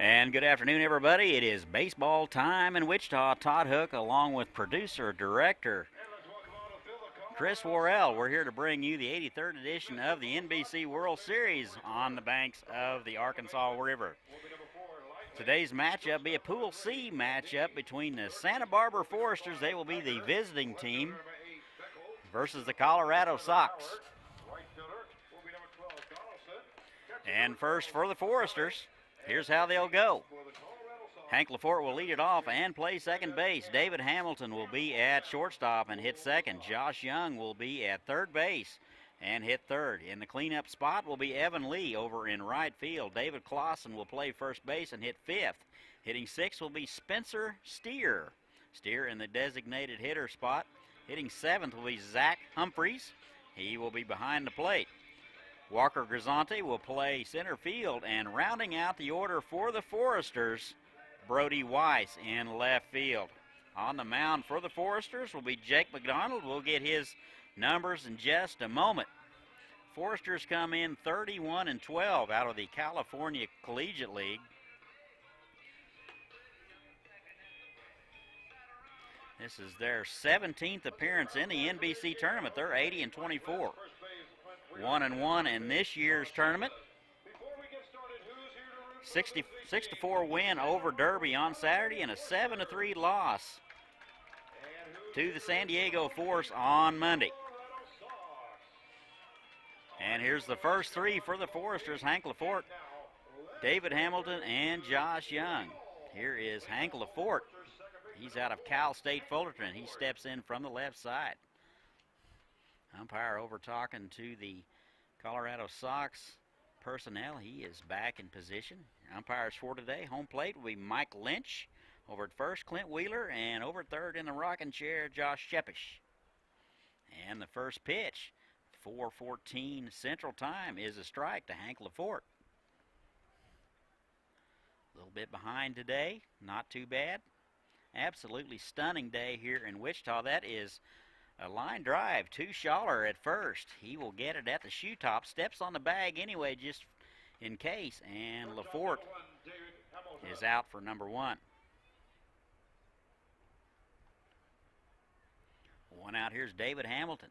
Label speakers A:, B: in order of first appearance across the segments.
A: And good afternoon, everybody. It is baseball time in Wichita. Todd Hook, along with producer, director Chris Worrell. We're here to bring you the 83rd edition of the NBC World Series on the banks of the Arkansas River. Today's matchup be a Pool C matchup between the Santa Barbara Foresters, they will be the visiting team, versus the Colorado Sox. And first for the Foresters, here's how they'll go. Hank Lafort will lead it off and play second base. David Hamilton will be at shortstop and hit second. Josh Young will be at third base and hit third. In the cleanup spot will be Evan Lee over in right field. David Clausen will play first base and hit fifth. Hitting sixth will be Spencer Steer. Steer in the designated hitter spot. Hitting seventh will be Zach Humphreys. He will be behind the plate. Walker Grisante will play center field, and rounding out the order for the Foresters, Brody Weiss in left field. On the mound for the Foresters will be Jake McDonald. We'll get his numbers in just a moment. Foresters come in 31-12 out of the California Collegiate League. This is their 17th appearance in the NBC tournament. They're 80-24. 1-1 in this year's tournament. 6-4 win over Derby on Saturday and a 7-3 loss to the San Diego Force on Monday. And here's the first three for the Foresters: Hank Lafort, David Hamilton, and Josh Young. Here is Hank Lafort. He's out of Cal State Fullerton. He steps in from the left side. Umpire over talking to the Colorado Sox personnel. He is back in position. Umpires for today, home plate will be Mike Lynch. Over at first, Clint Wheeler. And over at third in the rocking chair, Josh Shepish. And the first pitch, 4:14 Central Time, is a strike to Hank Lafort. A little bit behind today, not too bad. Absolutely stunning day here in Wichita. That is a line drive to Schaller at first. He will get it at the shoe top. Steps on the bag anyway, just in case. And Lafort is out for number one. One out, here's David Hamilton.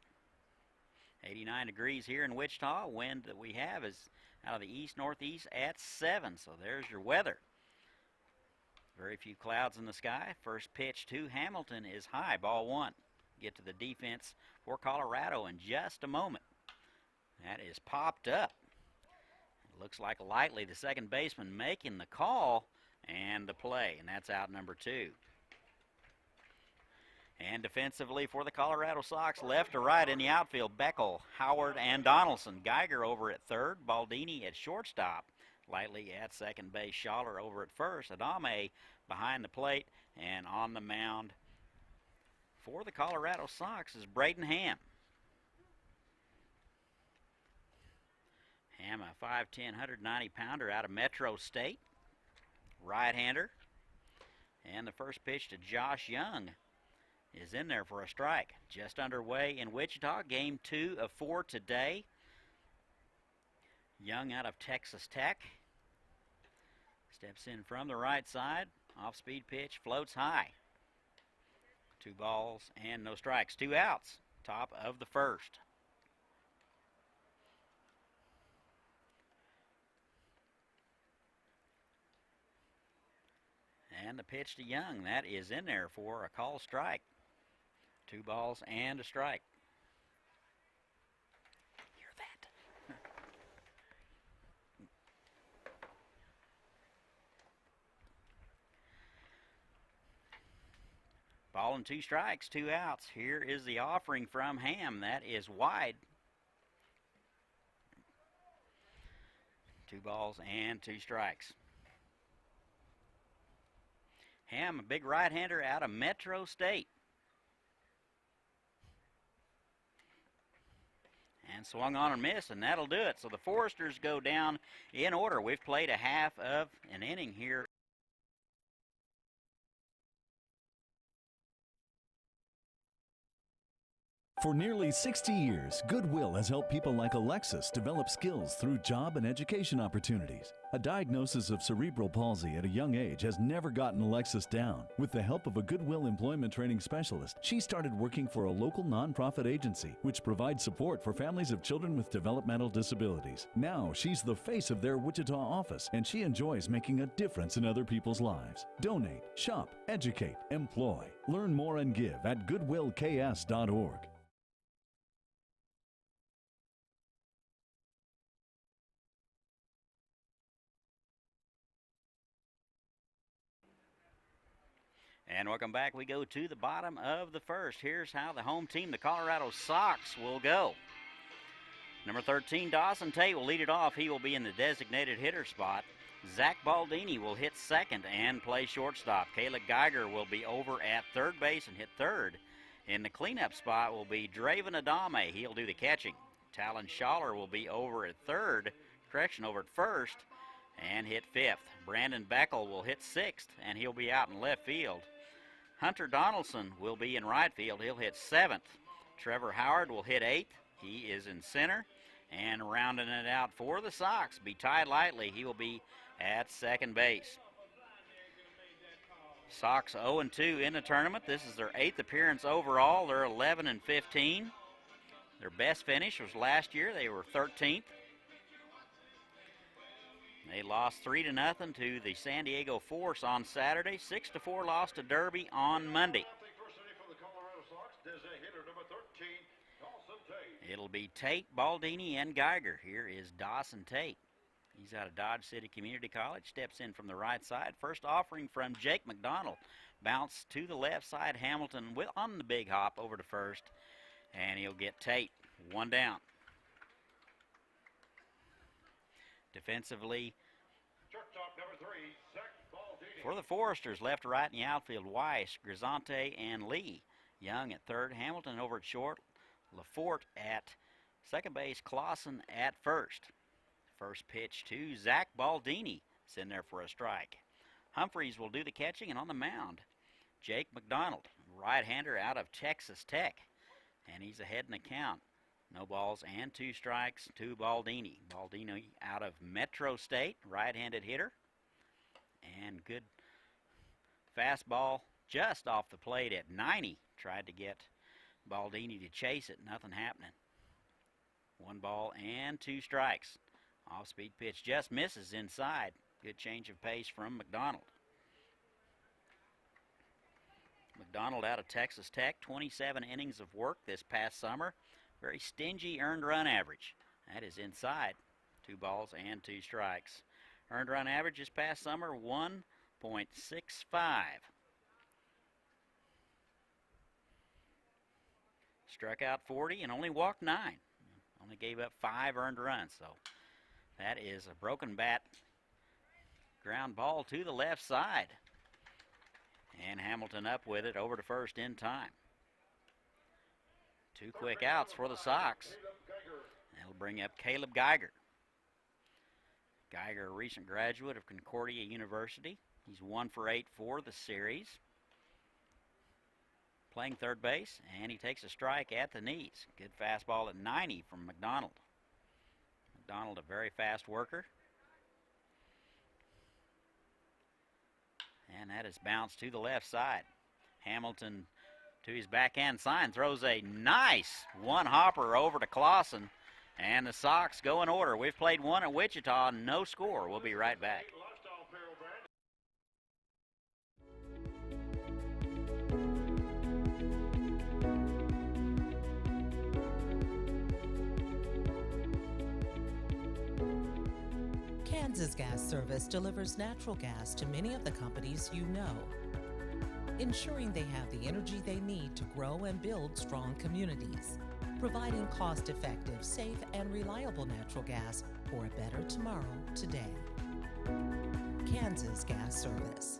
A: 89 degrees here in Wichita. Wind that we have is out of the east-northeast at 7. So there's your weather. Very few clouds in the sky. First pitch to Hamilton is high, ball one. Get to the defense for Colorado in just a moment. That is popped up. It looks like Lightly, the second baseman, making the call and the play, and that's out number two. And defensively for the Colorado Sox, left to right in the outfield, Beckel, Howard, and Donaldson. Geiger over at third, Baldini at shortstop. Lightly at second base, Schaller over at first, Adame behind the plate, and on the mound for the Colorado Sox is Braden Ham. Ham, a 5'10", 190-pounder out of Metro State, right-hander. And the first pitch to Josh Young is in there for a strike. Just underway in Wichita, game 2 of 4 today. Young out of Texas Tech. Steps in from the right side. Off-speed pitch, floats high. 2 balls and no strikes. 2 outs, top of the first. And the pitch to Young, that is in there for a call strike. 2 balls and a strike. Hear that? Ball and 2 strikes, 2 outs. Here is the offering from Ham. That is wide. 2 balls and 2 strikes. Ham, a big right-hander out of Metro State. And swung on and missed, and that'll do it. So the Foresters go down in order. We've played a half of an inning here.
B: For nearly 60 years, Goodwill has helped people like Alexis develop skills through job and education opportunities. A diagnosis of cerebral palsy at a young age has never gotten Alexis down. With the help of a Goodwill employment training specialist, she started working for a local nonprofit agency, which provides support for families of children with developmental disabilities. Now, she's the face of their Wichita office, and she enjoys making a difference in other people's lives. Donate, shop, educate, employ. Learn more and give at goodwillks.org.
A: And welcome back. We go to the bottom of the first. Here's how the home team, the Colorado Sox, will go. Number 13, Dawson Tate, will lead it off. He will be in the designated hitter spot. Zach Baldini will hit second and play shortstop. Caleb Geiger will be over at third base and hit third. In the cleanup spot will be Draven Adame. He'll do the catching. Talon Schaller will be over at first and hit fifth. Brandon Beckel will hit sixth, and he'll be out in left field. Hunter Donaldson will be in right field. He'll hit seventh. Trevor Howard will hit eighth. He is in center. And rounding it out for the Sox, be Ty Lightly. He will be at second base. Sox 0-2 in the tournament. This is their 8th appearance overall. They're 11-15. Their best finish was last year. They were 13th. They lost 3-0 to the San Diego Force on Saturday. 6-4 loss to Derby on Monday. It'll be Tate, Baldini, and Geiger. Here is Dawson Tate. He's out of Dodge City Community College. Steps in from the right side. First offering from Jake McDonald. Bounce to the left side. Hamilton on the big hop over to first. And he'll get Tate. One down. Defensively, for the Foresters, left to right in the outfield, Weiss, Grisante, and Lee. Young at third, Hamilton over at short, LaForte at second base, Clausen at first. First pitch to Zach Baldini. It's in there for a strike. Humphreys will do the catching, and on the mound, Jake McDonald, right-hander out of Texas Tech. And he's ahead in the count. No balls and 2 strikes to Baldini. Baldini out of Metro State, right-handed hitter. And good fastball just off the plate at 90. Tried to get Baldini to chase it. Nothing happening. 1 ball and 2 strikes. Off-speed pitch just misses inside. Good change of pace from McDonald. McDonald out of Texas Tech, 27 innings of work this past summer. Very stingy earned run average. That is inside. 2 balls and 2 strikes. Earned run average this past summer, 1.65. Struck out 40 and only walked 9. Only gave up 5 earned runs. So that is a broken bat ground ball to the left side. And Hamilton up with it over to first in time. 2 quick outs for the Sox. That'll bring up Caleb Geiger. Geiger, a recent graduate of Concordia University. He's 1 for 8 for the series. Playing third base, and he takes a strike at the knees. Good fastball at 90 from McDonald. McDonald, a very fast worker. And that is bounced to the left side. Hamilton to his backhand sign, throws a nice one-hopper over to Clausen. And the Sox go in order. We've played 1 at Wichita, no score. We'll be right back.
C: Kansas Gas Service delivers natural gas to many of the companies you know, ensuring they have the energy they need to grow and build strong communities, providing cost-effective, safe, and reliable natural gas for a better tomorrow today. Kansas Gas Service.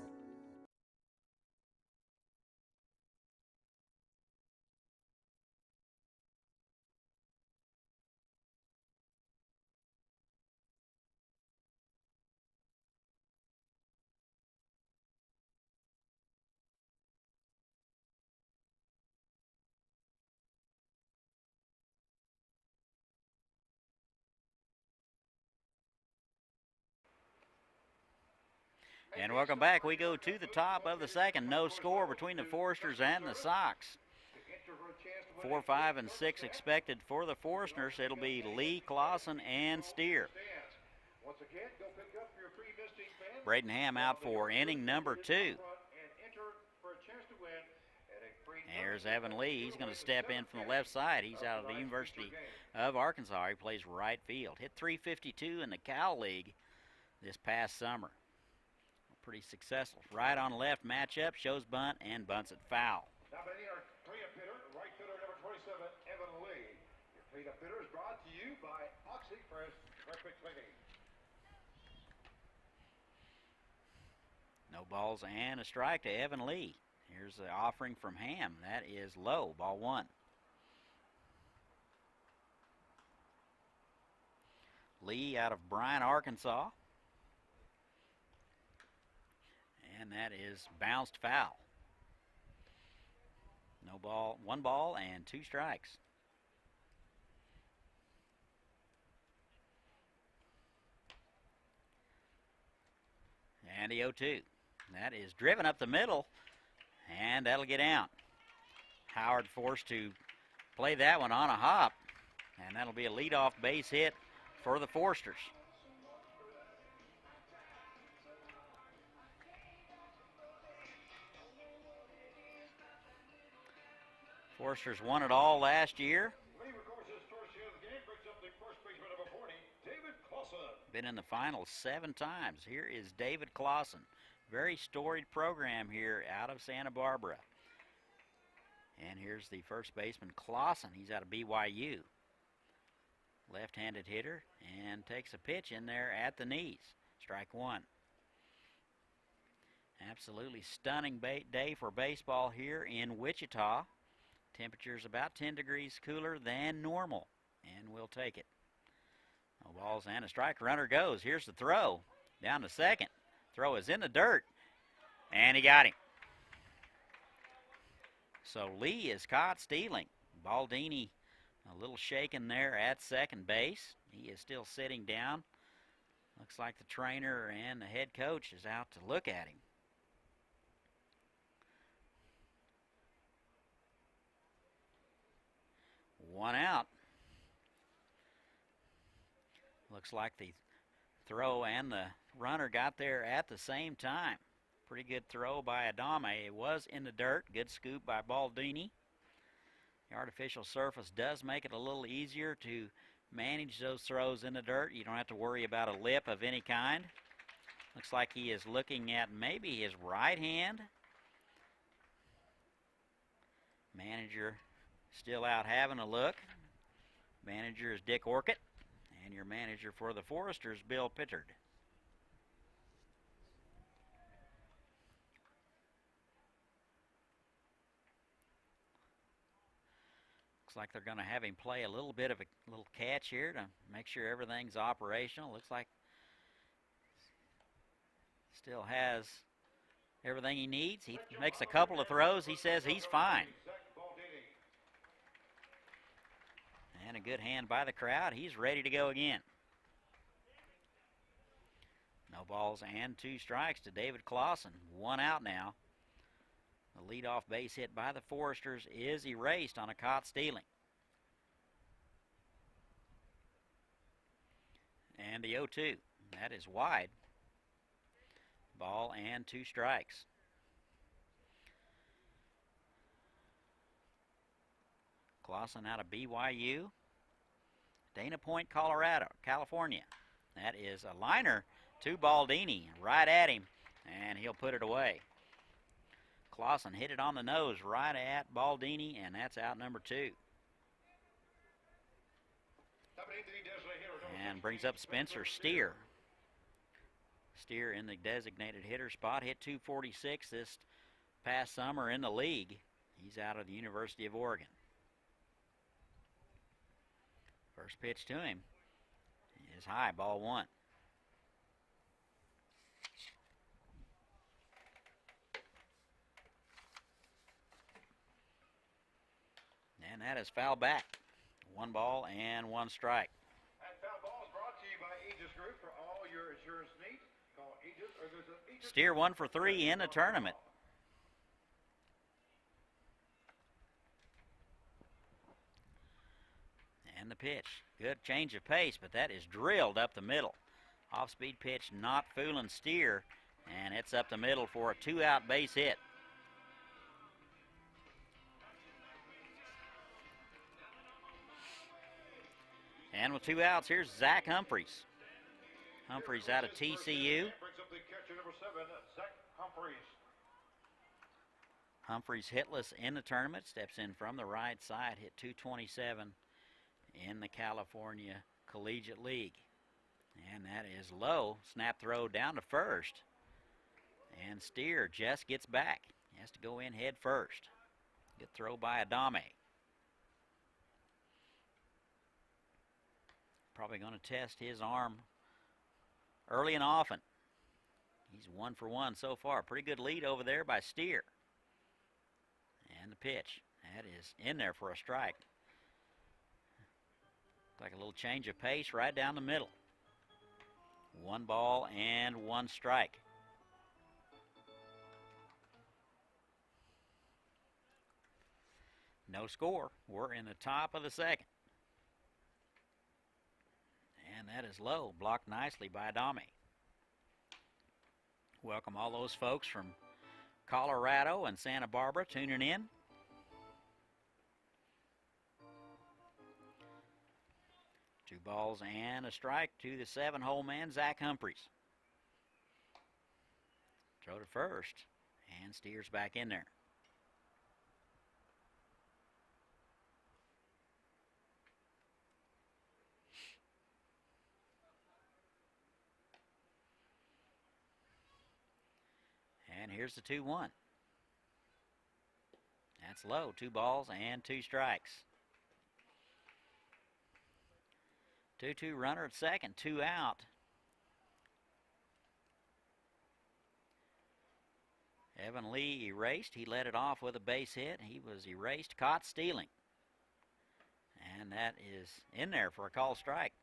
A: And welcome back. We go to the top of the second. No score between the Foresters and the Sox. 4, 5, and 6 expected for the Foresters. It'll be Lee, Clausen, and Steer. Braden Ham out for inning number 2. There's Evan Lee. He's going to step in from the left side. He's out of the University of Arkansas. He plays right field. Hit .352 in the Cal League this past summer. Pretty successful. Right on left matchup, shows bunt, and bunts it foul.
D: Now batting our cleanup hitter, right fielder number 27, Evan Lee. Your cleanup hitter is brought to you by OxyFresh Perfect Cleaning.
A: No balls and a strike to Evan Lee. Here's the offering from Ham. That is low, ball 1. Lee out of Bryan, Arkansas. And that is bounced foul. No ball, 1 ball and 2 strikes. And the 0-2. That is driven up the middle, and that'll get out. Howard forced to play that one on a hop, and that'll be a leadoff base hit for the Foresters. Foresters won it all last year. Been in the finals 7 times. Here is David Clausen. Very storied program here out of Santa Barbara. And here's the first baseman, Clausen. He's out of BYU. Left-handed hitter and takes a pitch in there at the knees. Strike 1. Absolutely stunning day for baseball here in Wichita. Temperature's about 10 degrees cooler than normal, and we'll take it. No balls and a strike. Runner goes. Here's the throw. Down to second. Throw is in the dirt, and he got him. So Lee is caught stealing. Baldini a little shaken there at second base. He is still sitting down. Looks like the trainer and the head coach is out to look at him. One out. Looks like the throw and the runner got there at the same time. Pretty good throw by Adame. It was in the dirt. Good scoop by Baldini. The artificial surface does make it a little easier to manage those throws in the dirt. You don't have to worry about a lip of any kind. Looks like he is looking at maybe his right hand. Manager still out having a look. Manager is Dick Orcutt, and your manager for the Foresters, Bill Pittard. Looks like they're going to have him play a little bit of a little catch here to make sure everything's operational. Looks like still has everything he needs. He makes a couple of throws. He says he's fine. And a good hand by the crowd. He's ready to go again. No balls and 2 strikes to David Clausen. 1 out now. The leadoff base hit by the Foresters is erased on a caught stealing. And the 0-2. That is wide. Ball and 2 strikes. Clausen out of BYU. Dana Point, California. That is a liner to Baldini, right at him, and he'll put it away. Clausen hit it on the nose right at Baldini, and that's out number 2. And brings up Spencer Steer. Steer in the designated hitter spot. Hit .246 this past summer in the league. He's out of the University of Oregon. First pitch to him is high, ball 1. And that is foul back. 1 ball and 1 strike.
D: And foul ball is brought to you by Aegis Group for all your insurance needs. Call agent or there's an agent.
A: Steer 1 for 3 in the tournament. And the pitch. Good change of pace, but that is drilled up the middle. Off-speed pitch, not fooling Steer, and it's up the middle for a 2-out base hit. And with 2 outs, here's Zach Humphreys. Humphreys out of TCU.
D: Brings up the catcher, number 7, Zach Humphreys.
A: Humphreys hitless in the tournament, steps in from the right side, hit .227 in the California Collegiate League. And that is low. Snap throw down to first. And Steer just gets back. He has to go in head first. Good throw by Adame. Probably going to test his arm early and often. He's 1 for 1 so far. Pretty good lead over there by Steer. And the pitch. That is in there for a strike. Like a little change of pace right down the middle. 1 ball and 1 strike. No score. We're in the top of the second. And that is low. Blocked nicely by Adame. Welcome all those folks from Colorado and Santa Barbara tuning in. Two balls and a strike to the 7-hole man, Zach Humphreys. Throw to first, and Steers back in there. And here's the 2-1. That's low. 2 balls and 2 strikes. 2-2 runner at second, 2 out. Evan Lee erased. He led it off with a base hit. He was erased, caught stealing. And that is in there for a call strike.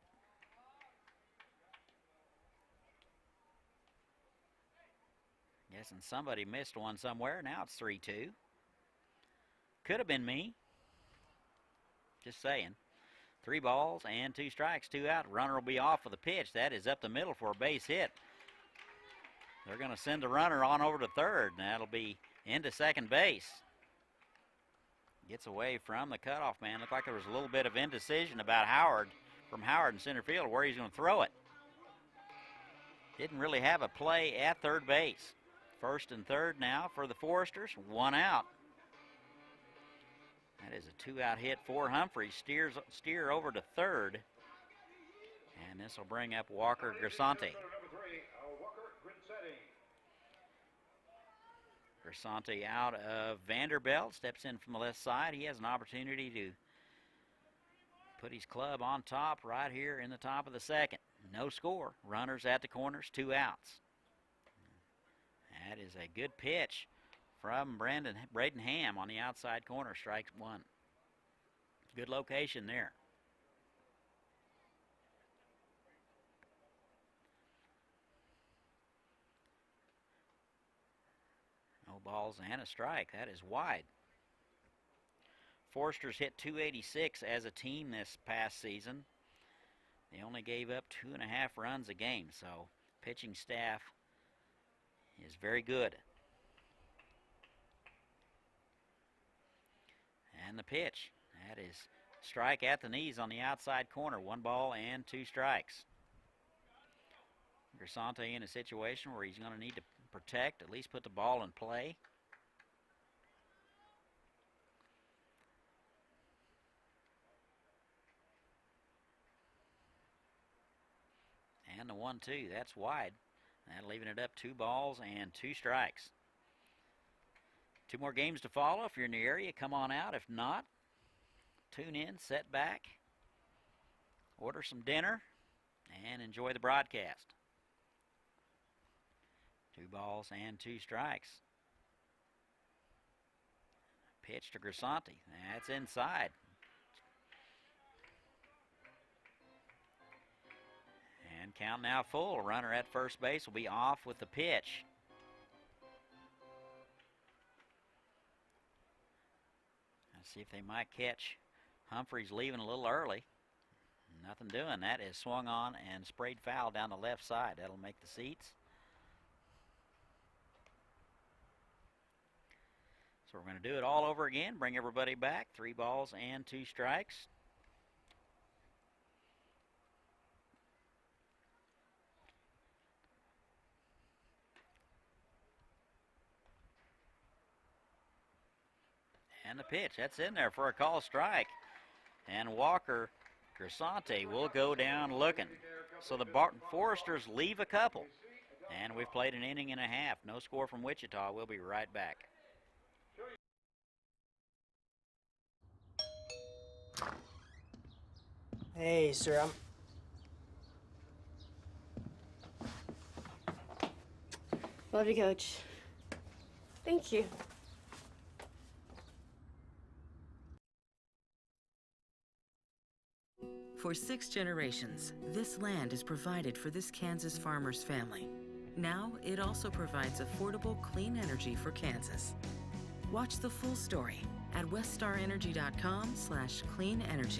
A: Guessing somebody missed one somewhere. Now it's 3-2. Could have been me. Just saying. 3 balls and 2 strikes, 2 out. Runner will be off with a pitch. That is up the middle for a base hit. They're going to send the runner on over to third, and that'll be into second base. Gets away from the cutoff man. Looked like there was a little bit of indecision about Howard in center field where he's going to throw it. Didn't really have a play at third base. First and third now for the Foresters. 1 out. That is a 2-out hit for Humphreys. Steer over to third. And this will bring up Walker Grisante. Grisante out of Vanderbilt. Steps in from the left side. He has an opportunity to put his club on top right here in the top of the second. No score. Runners at the corners, 2 outs. That is a good pitch from Braden Ham on the outside corner, strikes 1. Good location there. No balls and a strike. That is wide. Foresters hit .286 as a team this past season. They only gave up 2.5 runs a game, so pitching staff is very good. And the pitch. That is strike at the knees on the outside corner. 1 ball and 2 strikes. Grisante in a situation where he's going to need to protect, at least put the ball in play. And the 1-2, that's wide. That leaving it up 2 balls and 2 strikes. 2 more games to follow. If you're in the area, come on out. If not, tune in, sit back, order some dinner, and enjoy the broadcast. 2 balls and 2 strikes. Pitch to Grisante. That's inside. And And count now full. Runner at first base will be off with the pitch. Let's see if they might catch Humphreys leaving a little early. Nothing doing. That is swung on and sprayed foul down the left side. That'll make the seats. So we're going to do it all over again. Bring everybody back. 3 balls and 2 strikes. And the pitch. That's in there for a call strike. And Walker Grisante will go down looking. So the Foresters leave a couple. And we've played an inning and a half. No score from Wichita. We'll be right back.
E: Hey, sir,
F: Love you, Coach. Thank you.
G: For 6 generations, this land has provided for this Kansas farmer's family. Now, it also provides affordable, clean energy for Kansas. Watch the full story at weststarenergy.com/cleanenergy.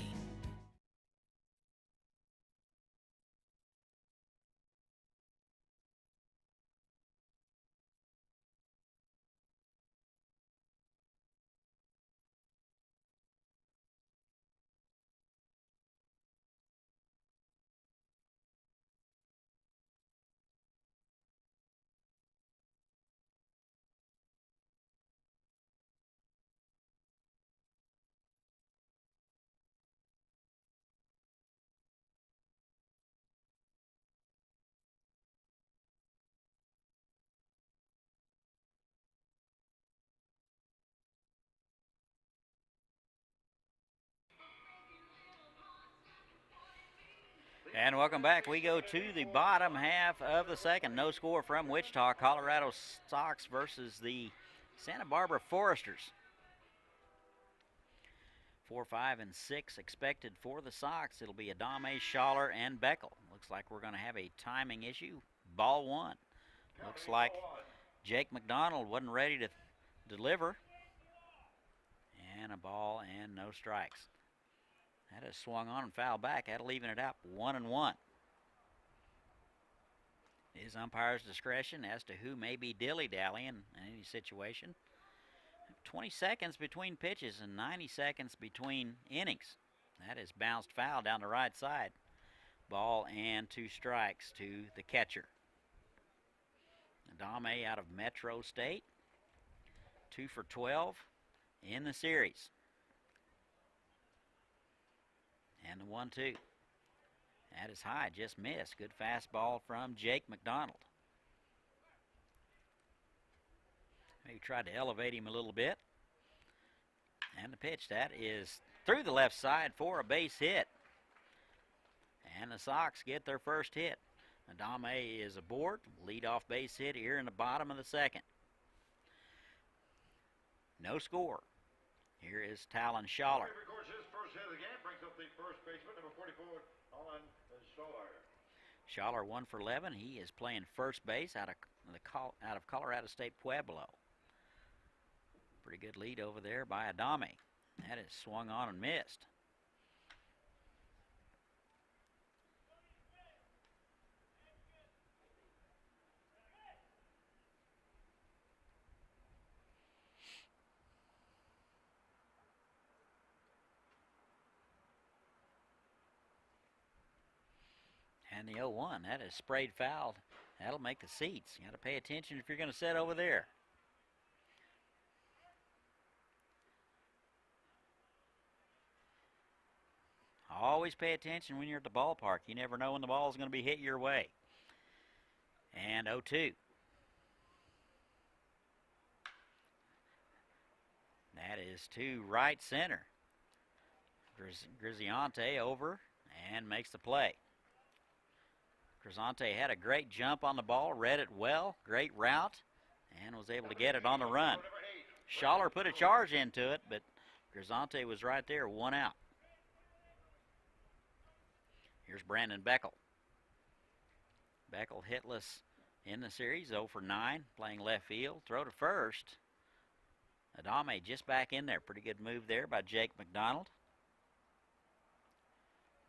A: And welcome back. We go to the bottom half of the second. No score from Wichita. Colorado Sox versus the Santa Barbara Foresters. 4, 5, and 6 expected for the Sox. It'll be Adame, Schaller, and Beckel. Looks like we're going to have a timing issue. Ball 1. Looks like Jake McDonald wasn't ready to deliver. And a ball and no strikes. That is swung on and fouled back. That'll even it out 1-1. It is umpire's discretion as to who may be dilly-dallying in any situation. 20 seconds between pitches and 90 seconds between innings. That is bounced foul down the right side. Ball and 2 strikes to the catcher. Adame out of Metro State. 2 for 12 in the series. And the 1-2. That is high, just missed. Good fastball from Jake McDonald. Maybe tried to elevate him a little bit. And the pitch, that is through the left side for a base hit. And the Sox get their first hit. Adame is aboard. Leadoff base hit here in the bottom of the second. No score. Here is Talon Schaller.
D: First baseman, number 44, Alan Schaller.
A: Schaller 1 for 11. He is playing first base out of Colorado State Pueblo. Pretty good lead over there by Adame. That is swung on and missed. And the 0-1, that is sprayed foul. That'll make the seats. You got to pay attention if you're going to sit over there. Always pay attention when you're at the ballpark. You never know when the ball is going to be hit your way. And 0-2. That is to right center. Griziante over and makes the play. Grisante had a great jump on the ball, read it well, great route, and was able to get it on the run. Schaller put a charge into it, but Grisante was right there, 1 out. Here's Brandon Beckel. Beckel hitless in the series, 0 for 9, playing left field. Throw to first. Adame just back in there. Pretty good move there by Jake McDonald.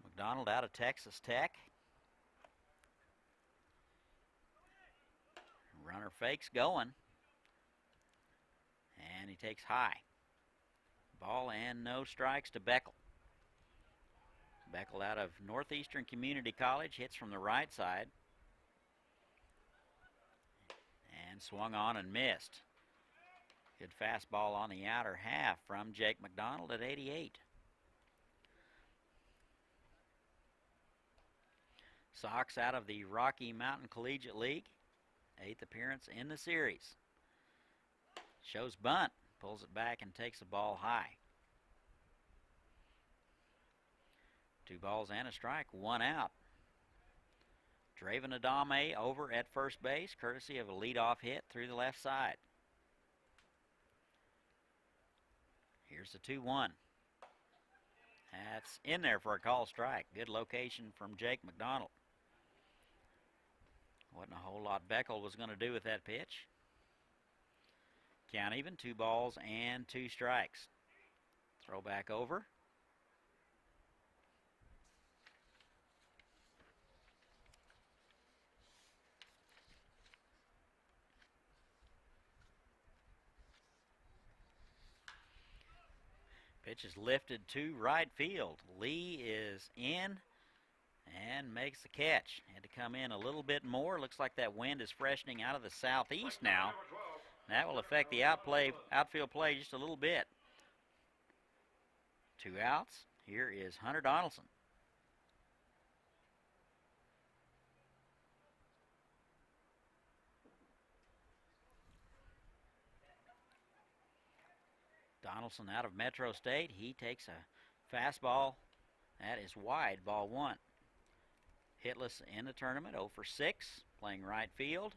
A: McDonald out of Texas Tech. Runner fakes going. And he takes high. Ball and no strikes to Beckel. Beckel out of Northeastern Community College, hits from the right side. And swung on and missed. Good fastball on the outer half from Jake McDonald at 88. Sox out of the Rocky Mountain Collegiate League. 8th appearance in the series. Shows bunt, pulls it back and takes the ball high. 2 balls and a strike, 1 out. Draven Adame over at first base, courtesy of a leadoff hit through the left side. Here's the 2-1. That's in there for a call strike. Good location from Jake McDonald. Wasn't a whole lot Beckel was going to do with that pitch. Count even, 2 balls and 2 strikes. Throw back over. Pitch is lifted to right field. Lee is in and makes the catch. Had to come in a little bit more. Looks like that wind is freshening out of the southeast now. That will affect the outfield play just a little bit. 2 outs. Here is Hunter Donaldson. Donaldson out of Metro State. He takes a fastball. That is wide, ball 1. Hitless in the tournament, 0 for 6, playing right field.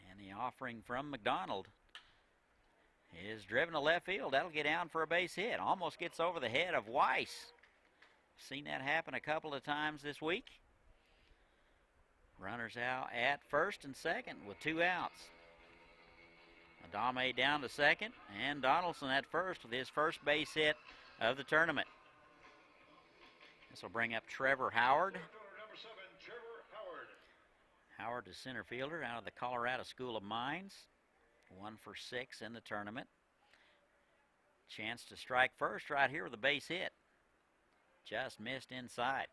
A: And the offering from McDonald is driven to left field. That'll get down for a base hit. Almost gets over the head of Weiss. Seen that happen a couple of times this week. Runners out at first and second with 2 outs. Adame down to second, and Donaldson at first with his first base hit of the tournament. This will bring up Trevor Howard.
D: Number 7, Trevor Howard.
A: Howard is center fielder out of the Colorado School of Mines. 1 for 6 in the tournament. Chance to strike first right here with a base hit. Just missed inside.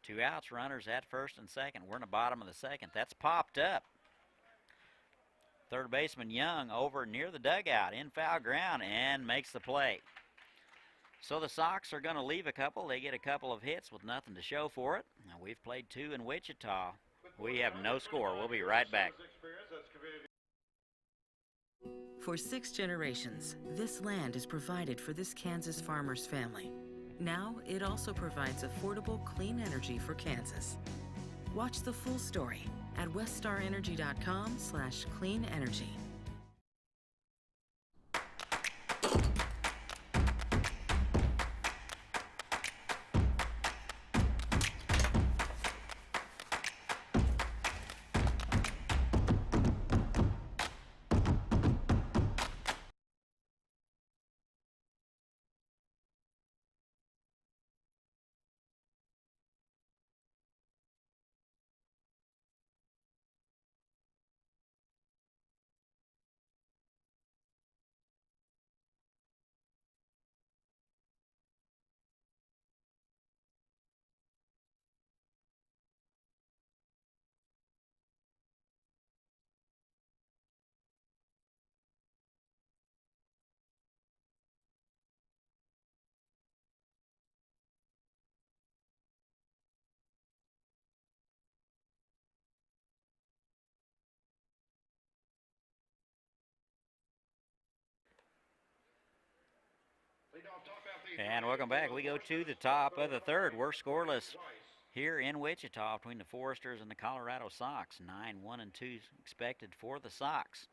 A: Two outs, runners at first and second. We're in the bottom of the second. That's popped up. Third baseman Young over near the dugout in foul ground and makes the play. So the Sox are going to leave a couple. They get a couple of hits with nothing to show for it. Now we've played 2 in Wichita. We have no score. We'll be right back.
G: For 6 generations, this land has provided for this Kansas farmer's family. Now, it also provides affordable, clean energy for Kansas. Watch the full story at weststarenergy.com/clean energy.
A: And welcome back. We go to the top of the third. We're scoreless here in Wichita between the Foresters and the Colorado Sox. 9-1-2 expected for the Sox.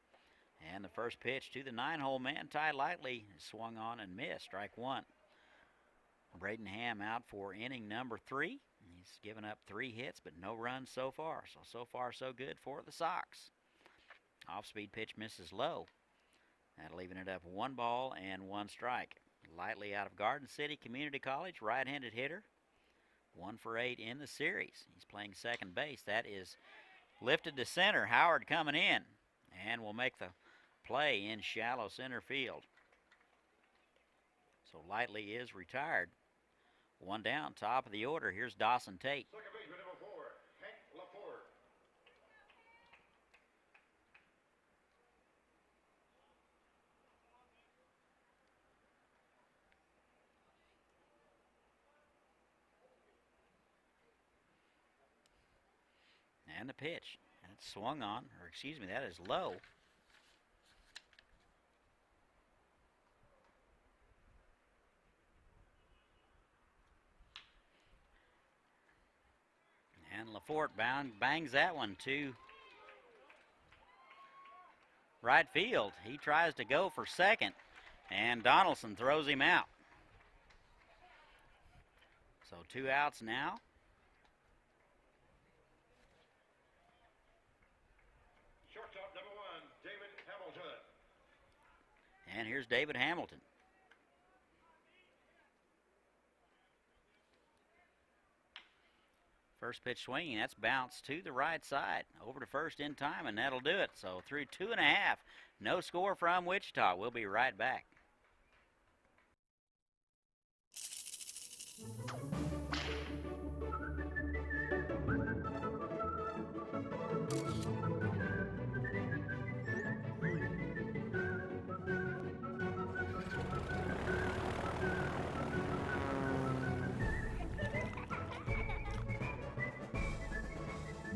A: And the first pitch to the 9-hole man, Ty Lightly, swung on and missed. Strike one. Braden Ham out for inning number 3. He's given up 3 hits, but no runs so far. So far, so good for the Sox. Off-speed pitch misses low. That'll even it up 1 ball and 1 strike. Lightly out of Garden City Community College, right-handed hitter. 1 for 8 in the series. He's playing second base. That is lifted to center. Howard coming in and will make the play in shallow center field. So Lightly is retired. 1 down, top of the order. Here's Dawson Tate.
D: Second baseman number 4, Hank LaForte.
A: And the pitch. And it's swung on, or excuse me, that is low. And LaForte bangs that one to right field. He tries to go for second, and Donaldson throws him out. So 2 outs now.
D: Shortstop number 1, David Hamilton.
A: And here's David Hamilton. First pitch swinging, that's bounced to the right side. Over to first in time, and that'll do it. So through 2.5, no score from Wichita. We'll be right back.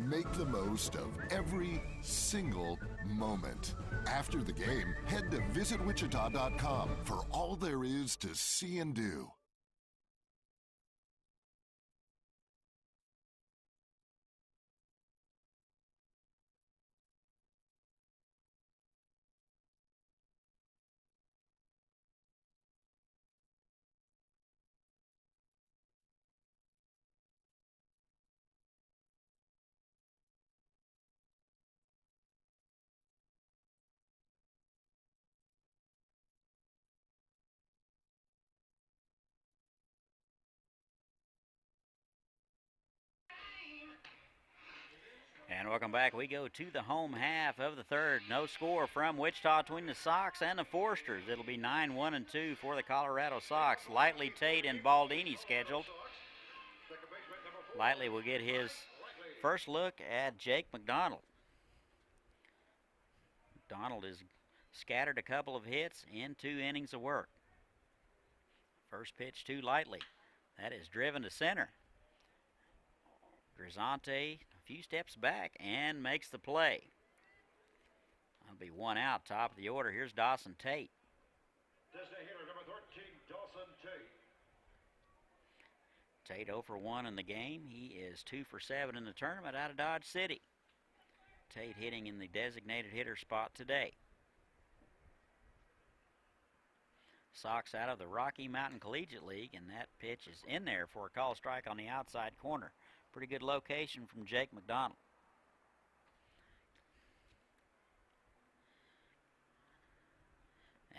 E: Make the most of every single moment. After the game, head to visitwichita.com for all there is to see and do.
A: And welcome back. We go to the home half of the third. No score from Wichita between the Sox and the Foresters. It'll be 9-1-2 for the Colorado Sox. Lightly, Tate, and Baldini scheduled. Lightly will get his first look at Jake McDonald. McDonald has scattered a couple of hits in 2 innings of work. First pitch to Lightly. That is driven to center. Grisante a few steps back and makes the play. That'll be 1 out, top of the order. Here's Dawson Tate.
D: Designated hitter number 13, Dawson Tate.
A: Tate 0 for 1 in the game. He is 2 for 7 in the tournament out of Dodge City. Tate hitting in the designated hitter spot today. Sox out of the Rocky Mountain Collegiate League, and that pitch is in there for a call strike on the outside corner. Pretty good location from Jake McDonald.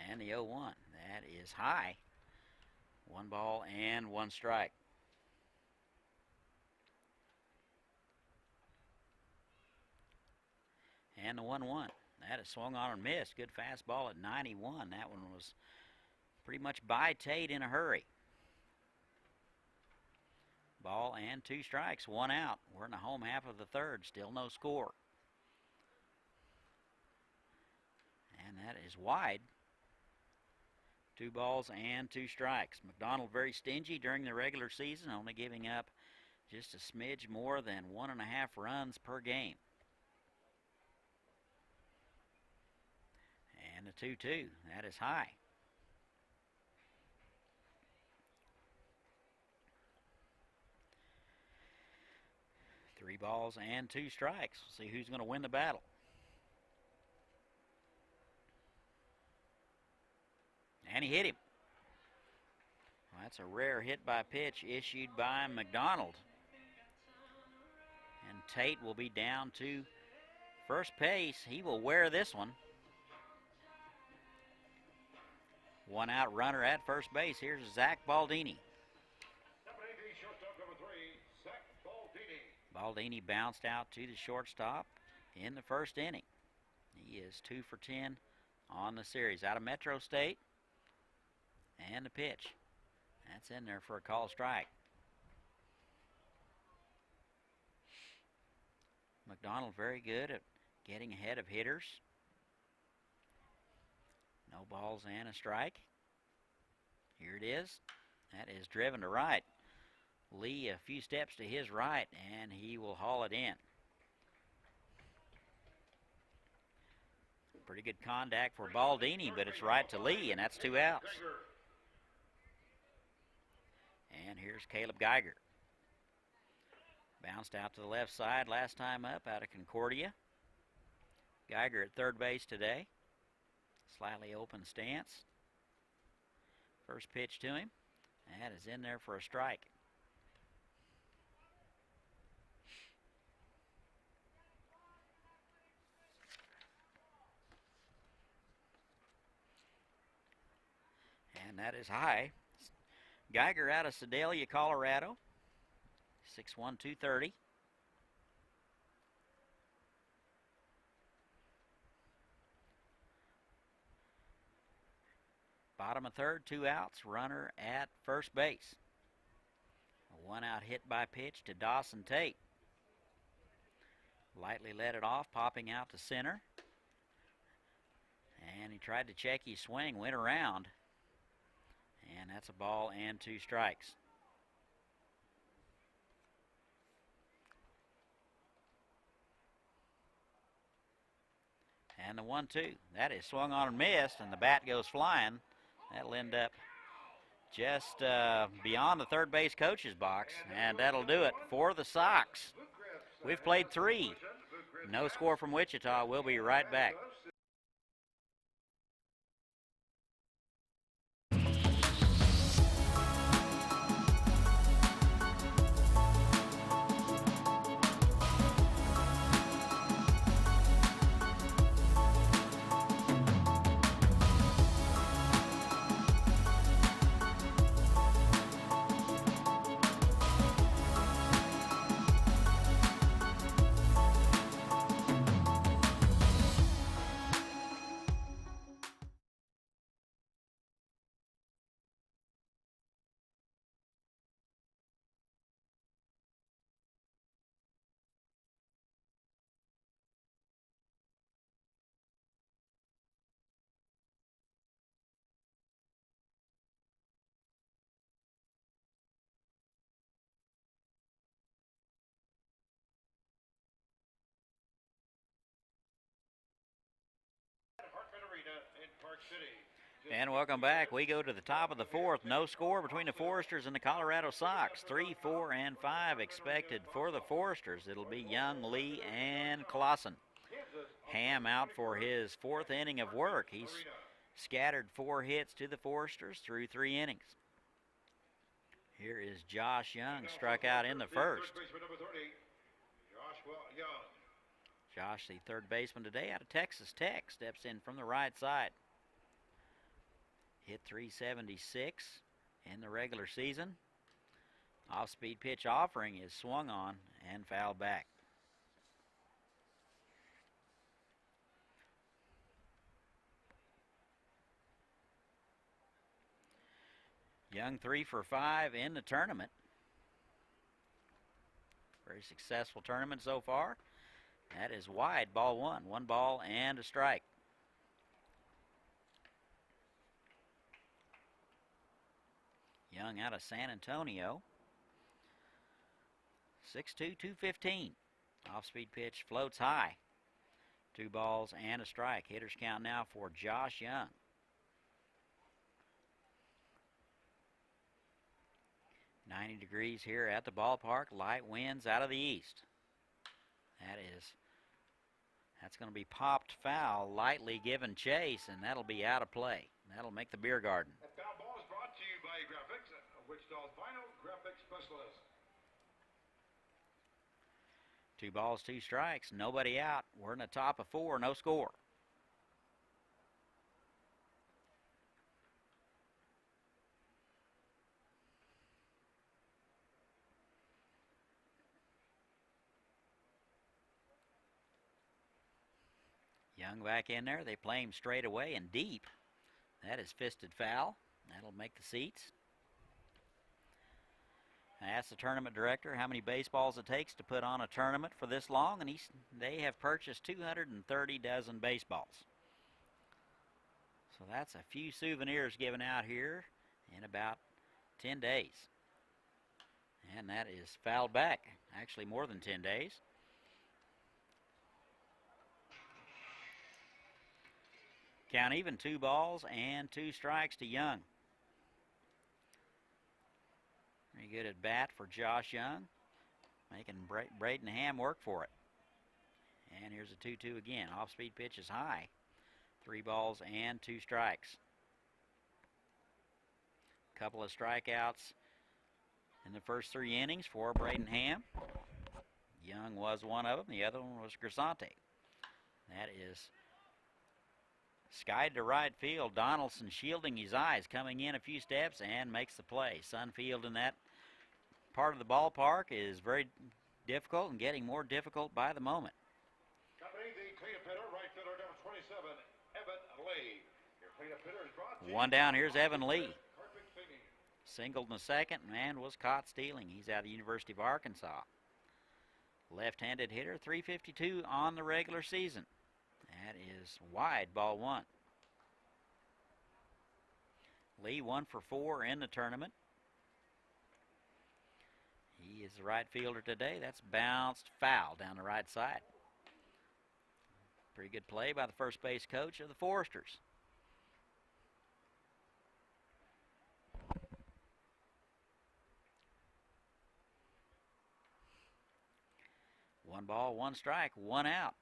A: And the 0-1. That is high. 1 ball and 1 strike. And the 1-1. That is swung on and missed. Good fastball at 91. That one was pretty much by Tate in a hurry. Ball and 2 strikes, 1 out. We're in the home half of the third, still no score. And that is wide. 2 balls and 2 strikes. McDonald very stingy during the regular season, only giving up just a smidge more than 1.5 runs per game. And the 2-2, that is high. 3 balls and 2 strikes. We'll see who's going to win the battle. And he hit him. Well, that's a rare hit by pitch issued by McDonald. And Tate will be down to first base. He will wear this one. 1 out runner at first base. Here's Zach Baldini.
D: Number 80, shortstop number 3, Zach Baldini.
A: Baldini bounced out to the shortstop in the first inning. He is 2 for 10 on the series. Out of Metro State. And the pitch. That's in there for a call strike. McDonald very good at getting ahead of hitters. No balls and a strike. Here it is. That is driven to right. Lee a few steps to his right, and he will haul it in. Pretty good contact for Baldini, but it's right to Lee, and that's 2 outs. And here's Caleb Geiger. Bounced out to the left side last time up out of Concordia. Geiger at third base today. Slightly open stance. First pitch to him. That is in there for a strike. And that is high. Geiger out of Sedalia, Colorado. 6'1", 230. Bottom of third, 2 outs. Runner at first base. A 1 out hit by pitch to Dawson Tate. Lightly let it off, popping out to center. And he tried to check his swing, went around. And that's a ball and 2 strikes. And the 1-2. That is swung on and missed, and the bat goes flying. That'll end up just beyond the third base coach's box, and that'll do it for the Sox. We've played 3. No score from Wichita. We'll be right back. And welcome back. We go to the top of the fourth. No score between the Foresters and the Colorado Sox. 3, 4, and 5 expected for the Foresters. It'll be Young, Lee, and Clausen. Ham out for his 4th inning of work. He's scattered 4 hits to the Foresters through 3 innings. Here is Josh Young, struck out in the first. Josh, the third baseman today out of Texas Tech, steps in from the right side. Hit 376 in the regular season. Off-speed pitch offering is swung on and fouled back. Young 3 for 5 in the tournament. Very successful tournament so far. That is wide, ball 1. 1 ball and a strike. Young out of San Antonio. 6'2", 215. Off-speed pitch floats high. 2 balls and a strike. Hitters count now for Josh Young. .90 degrees here at the ballpark. Light winds out of the east. that's going to be popped foul, lightly given chase, and that'll be out of play. That'll make the beer garden.
D: That foul ball is brought to you by Graphics, Wichita's final graphics specialist.
A: 2 balls, 2 strikes, nobody out. We're in the top of 4, no score. Young back in there. They play him straight away and deep. That is fisted foul. That'll make the seats. I asked the tournament director how many baseballs it takes to put on a tournament for this long, and they have purchased 230 dozen baseballs. So that's a few souvenirs given out here in about 10 days. And that is fouled back, actually more than 10 days. Count even, 2 balls and 2 strikes to Young. Very good at bat for Josh Young, making Braden Ham work for it. And here's a 2-2 again. Off-speed pitch is high. 3 balls and 2 strikes. Couple of strikeouts in the first 3 innings for Braden Ham. Young was one of them. The other one was Grisante. That is skied to right field. Donaldson shielding his eyes, coming in a few steps and makes the play. Sunfield in that part of the ballpark is very difficult and getting more difficult by the moment.
D: Company, the cleanup hitter, right fielder number 27, Evan Lee. Your cleanup hitter is brought to you
A: 1 down, here's Evan Lee.
D: Carpet Cleaning.
A: Singled in the second and was caught stealing. He's out of the University of Arkansas. Left-handed hitter, 352 on the regular season. That is wide, ball 1. Lee 1 for 4 in the tournament. He is the right fielder today. That's bounced foul down the right side. Pretty good play by the first base coach of the Foresters. One ball, 1 strike, 1 out.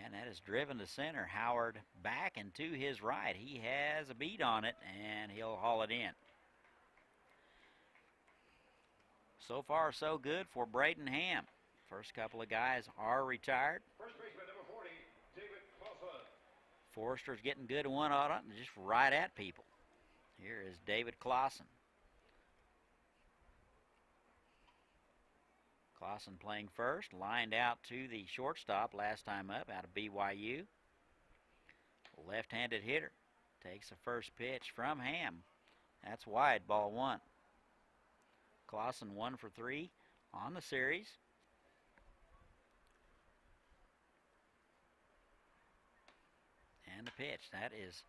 A: And that is driven to center. Howard back and to his right. He has a beat on it, and he'll haul it in. So far, so good for Braden Ham. First couple of guys are retired.
D: First baseman number 40, David Clausen.
A: Forrester's getting good at one on it and just right at people. Here is David Clausen. Clausen playing first, lined out to the shortstop last time up out of BYU. Left-handed hitter takes the first pitch from Ham. That's wide, ball 1. Clausen 1 for 3 on the series. And the pitch, that is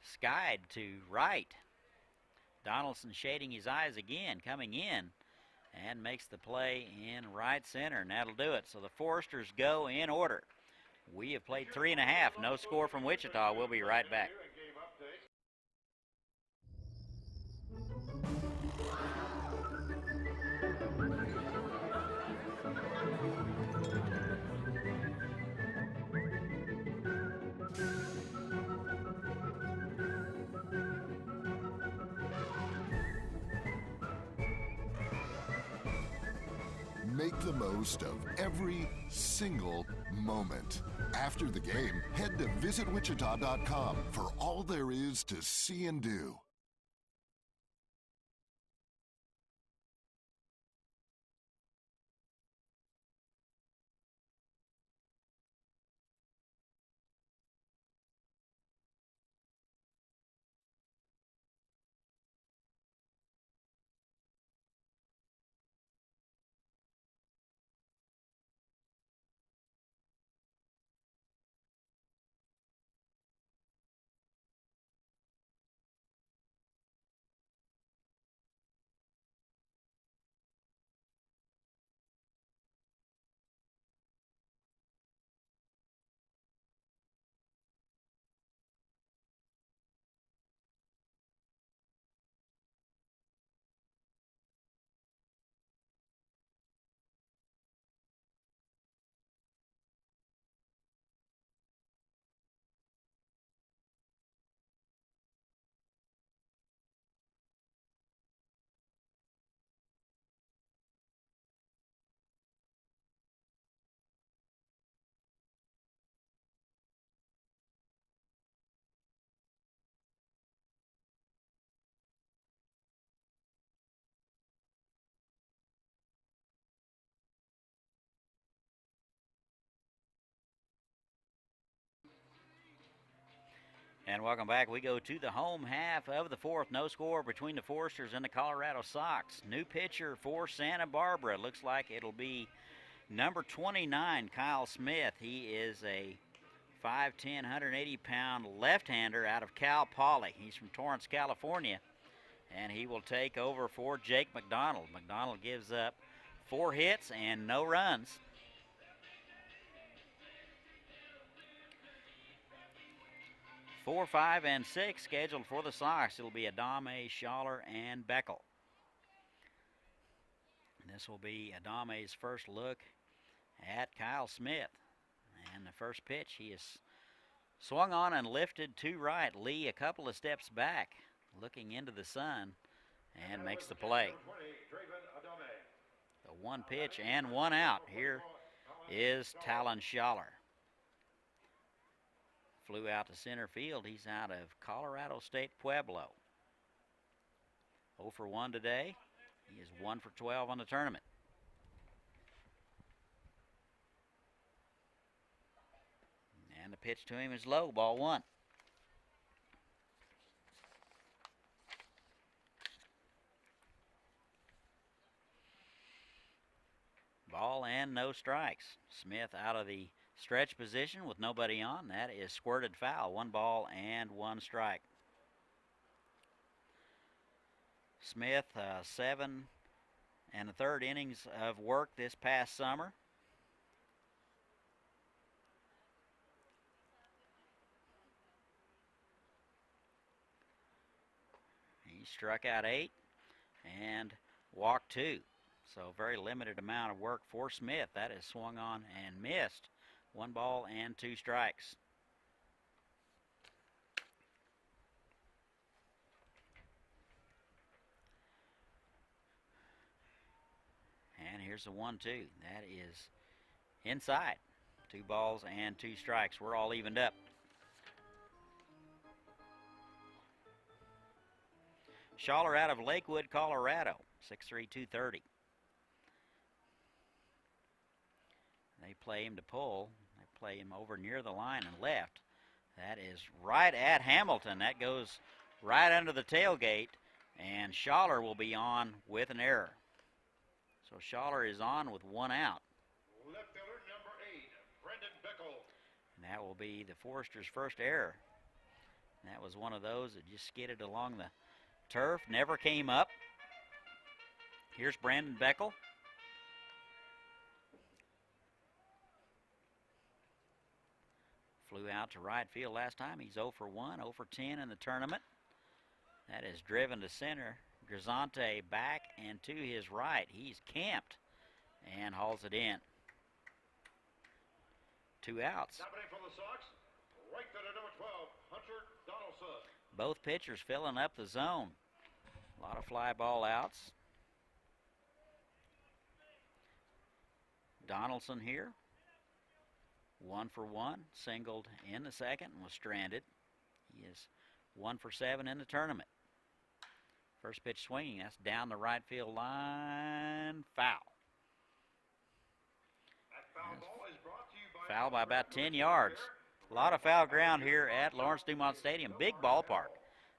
A: skied to right. Donaldson shading his eyes again, coming in, and makes the play in right center, and that'll do it. So the Foresters go in order. We have played 3.5. No score from Wichita. We'll be right back.
E: Make the most of every single moment. After the game, head to visitwichita.com for all there is to see and do.
A: And welcome back. We go to the home half of the fourth. No score between the Foresters and the Colorado Sox. New pitcher for Santa Barbara. Looks like it'll be number 29, Kyle Smith. He is a 5'10", 180-pound left-hander out of Cal Poly. He's from Torrance, California. And he will take over for Jake McDonald. McDonald gives up 4 hits and no runs. Four, 5, and 6 scheduled for the Sox. It'll be Adame, Schaller, and Beckel. And this will be Adame's first look at Kyle Smith. And the first pitch, he is swung on and lifted to right. Lee a couple of steps back, looking into the sun, and makes the play. The 1 pitch and 1 out. Here is Talon Schaller. Flew out to center field. He's out of Colorado State Pueblo. 0 for 1 today. He is 1 for 12 on the tournament. And the pitch to him is low, ball 1. Ball and no strikes. Smith out of the stretch position with nobody on. That is squirted foul. 1 ball and 1 strike. Smith, 7 1/3 innings of work this past summer. He struck out 8 and walked 2. So very limited amount of work for Smith. That is swung on and missed. 1 ball and 2 strikes. And here's the 1-2. That is inside. 2 balls and 2 strikes. We're all evened up. Schaller out of Lakewood, Colorado. 6'3", 230. They play him to pull. They play him over near the line and left. That is right at Hamilton. That goes right under the tailgate, and Schaller will be on with an error. So Schaller is on with 1 out.
D: Left fielder number 8, Brendan Beckel.
A: And that will be the Foresters' first error. And that was one of those that just skidded along the turf, never came up. Here's Brandon Beckel. Flew out to right field last time. He's 0 for 1, 0 for 10 in the tournament. That is driven to center. Grisante back and to his right. He's camped and hauls it in. 2 outs.
D: Happening from the Sox, right fielder number 12, Hunter Donaldson.
A: Both pitchers filling up the zone. A lot of fly ball outs. Donaldson here. 1 for 1, singled in the second and was stranded. He is 1 for 7 in the tournament. First pitch swinging, that's down the right field line, foul.
D: That foul ball is brought to you by
A: Foul by about 10 yards. A lot of foul ground here at Lawrence Dumont Stadium. Big ballpark.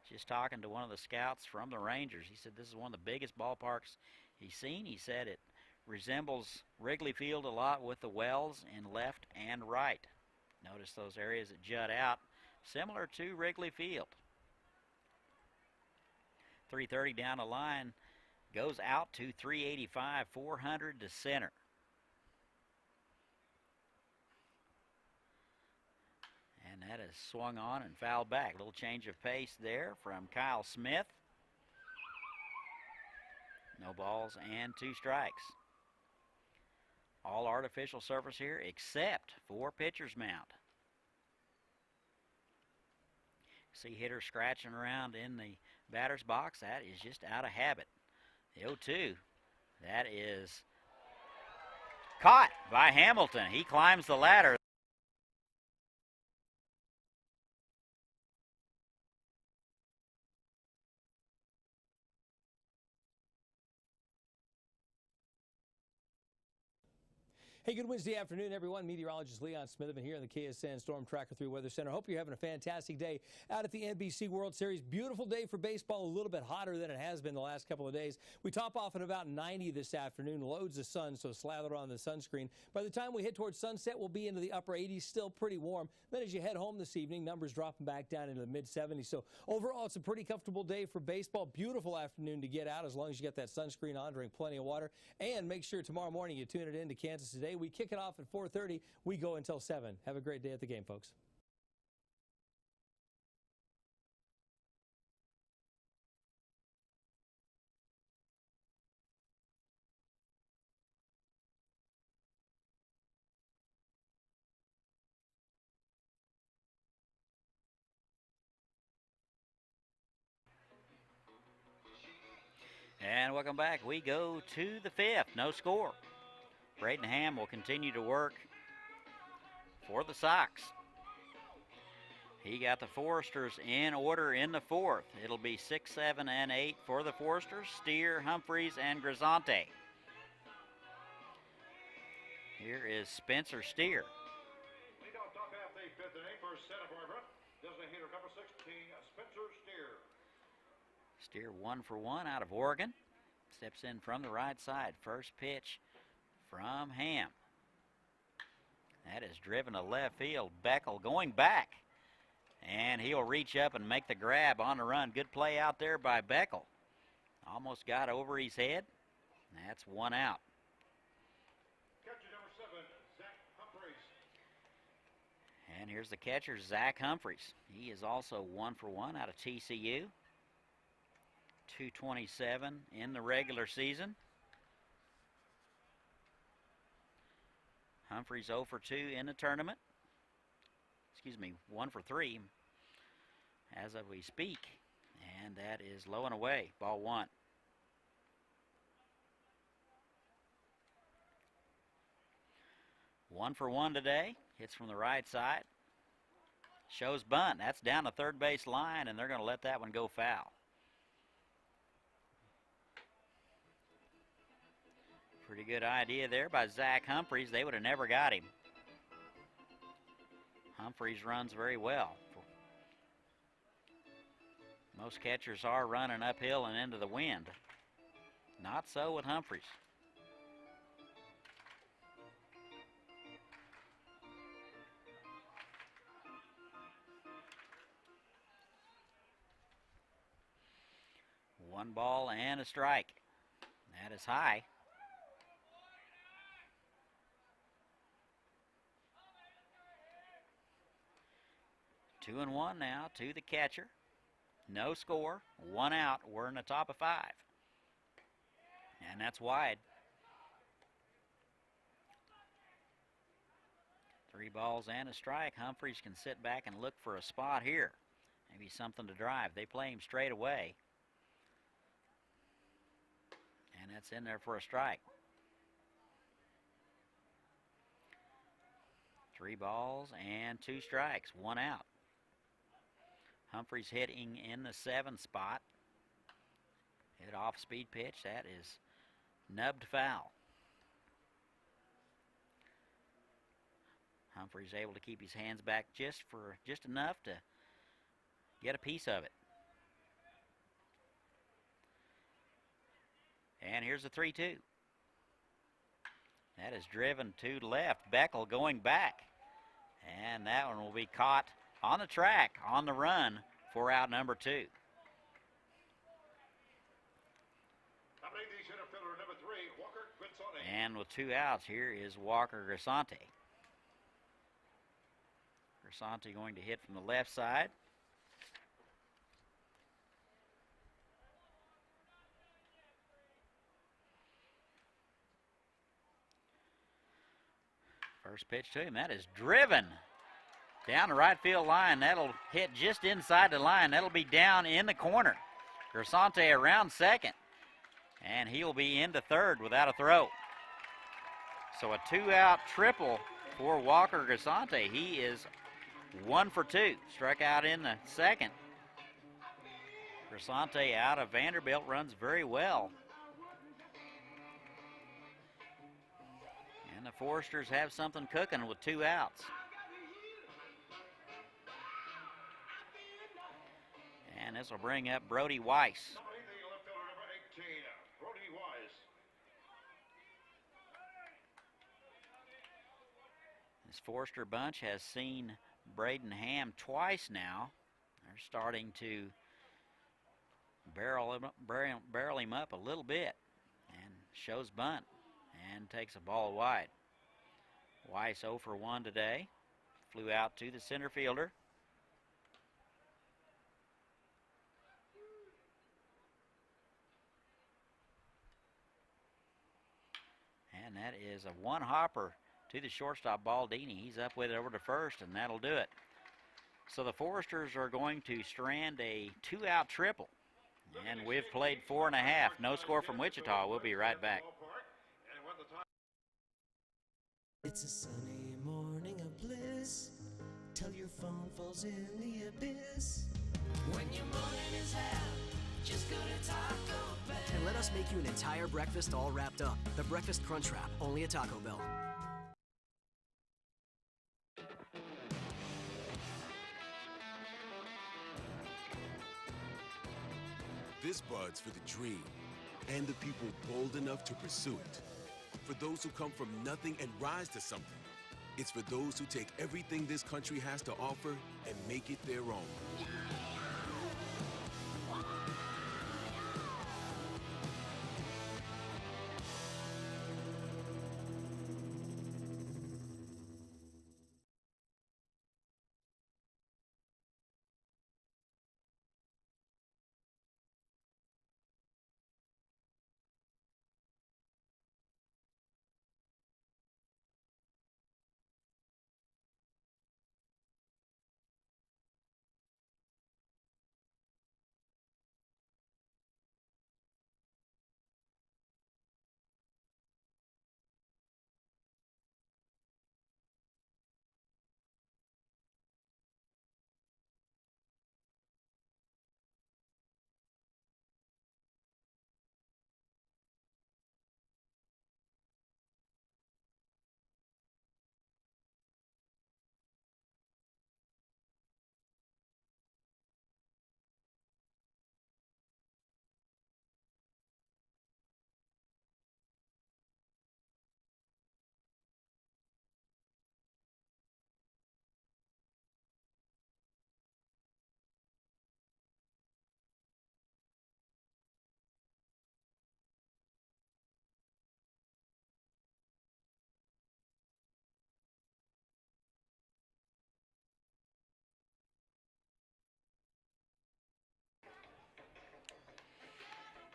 A: Just talking to one of the scouts from the Rangers. He said this is one of the biggest ballparks he's seen. He said it resembles Wrigley Field a lot with the wells in left and right. Notice those areas that jut out, similar to Wrigley Field. 330 down the line, goes out to 385, 400 to center. And that is swung on and fouled back. A little change of pace there from Kyle Smith. No balls and 2 strikes. All artificial surface here except for pitcher's mound. See hitters scratching around in the batter's box. That is just out of habit. The 0-2. That is caught by Hamilton. He climbs the ladder.
H: Hey, good Wednesday afternoon, everyone. Meteorologist Leon Smitherman here in the KSN Storm Tracker 3 Weather Center. Hope you're having a fantastic day out at the NBC World Series. Beautiful day for baseball, a little bit hotter than it has been the last couple of days. We top off at about 90 this afternoon, loads of sun, so slather on the sunscreen. By the time we hit towards sunset, we'll be into the upper 80s, still pretty warm. Then as you head home this evening, numbers dropping back down into the mid-70s. So overall, it's a pretty comfortable day for baseball. Beautiful afternoon to get out as long as you get that sunscreen on, drink plenty of water, and make sure tomorrow morning you tune it in to Kansas Today. We kick it off at 4:30. We go until 7. Have a great day at the game, folks.
A: And welcome back. We go to the 5th. No score. Braden Ham will continue to work for the Sox. He got the Foresters in order in the 4th. It'll be 6, 7, and 8 for the Foresters. Steer, Humphreys, and Grisante. Here is Spencer Steer.
D: Lead off top half the 5th inning for Santa Barbara. Designated hitter number 16, Spencer Steer.
A: Steer 1 for 1 out of Oregon. Steps in from the right side. First pitch from Ham. That is driven to left field. Beckel going back. And he'll reach up and make the grab on the run. Good play out there by Beckel. Almost got over his head. That's one out.
D: Catcher number 7, Zach Humphreys.
A: And here's the catcher, Zach Humphreys. He is also 1 for 1 out of TCU. 227 in the regular season. Humphreys 0 for 2 in the tournament. 1 for 3 as of we speak. And that is low and away. Ball 1. One for 1 today. Hits from the right side. Shows bunt. That's down the third base line, and they're going to let that one go foul. Pretty good idea there by Zach Humphreys. They would have never got him. Humphreys runs very well. Most catchers are running uphill and into the wind. Not so with Humphreys. One ball and a strike. That is high. 2-1 now to the catcher. No score, 1 out. We're in the top of 5. And that's wide. 3 balls and a strike. Humphreys can sit back and look for a spot here. Maybe something to drive. They play him straight away. And that's in there for a strike. 3 balls and 2 strikes, 1 out. Humphreys hitting in the 7 spot. Hit off speed pitch. That is nubbed foul. Humphreys able to keep his hands back just enough to get a piece of it. And here's the 3-2. That is driven to left. Beckel going back. And that one will be caught on the track, on the run for out number 2. And with 2 outs, here is Walker Grisante. Grisante going to hit from the left side. First pitch to him. That is driven down the right field line. That'll hit just inside the line. That'll be down in the corner. Grisante around second. And he'll be into third without a throw. So a 2-out triple for Walker Grisante. He is 1 for 2. Struck out in the second. Grisante out of Vanderbilt runs very well. And the Foresters have something cooking with 2 outs. And this will bring up Brody Weiss.
D: Number 8, the left fielder, number 18, Brody Wise.
A: This Forester bunch has seen Braden Ham twice now. They're starting to barrel him up a little bit, and shows bunt and takes a ball wide. Weiss 0 for 1 today. Flew out to the center fielder. And that is a 1-hopper to the shortstop, Baldini. He's up with it over to first, and that'll do it. So the Foresters are going to strand a 2-out triple. And we've played 4.5. No score from Wichita. We'll be right back.
I: It's a sunny morning of bliss till your phone falls in the abyss. When your morning is hell, just go to Taco Bell.
J: And let us make you an entire breakfast all wrapped up. The Breakfast Crunch Wrap, only at Taco Bell.
K: This bud's for the dream and the people bold enough to pursue it. For those who come from nothing and rise to something. It's for those who take everything this country has to offer and make it their own.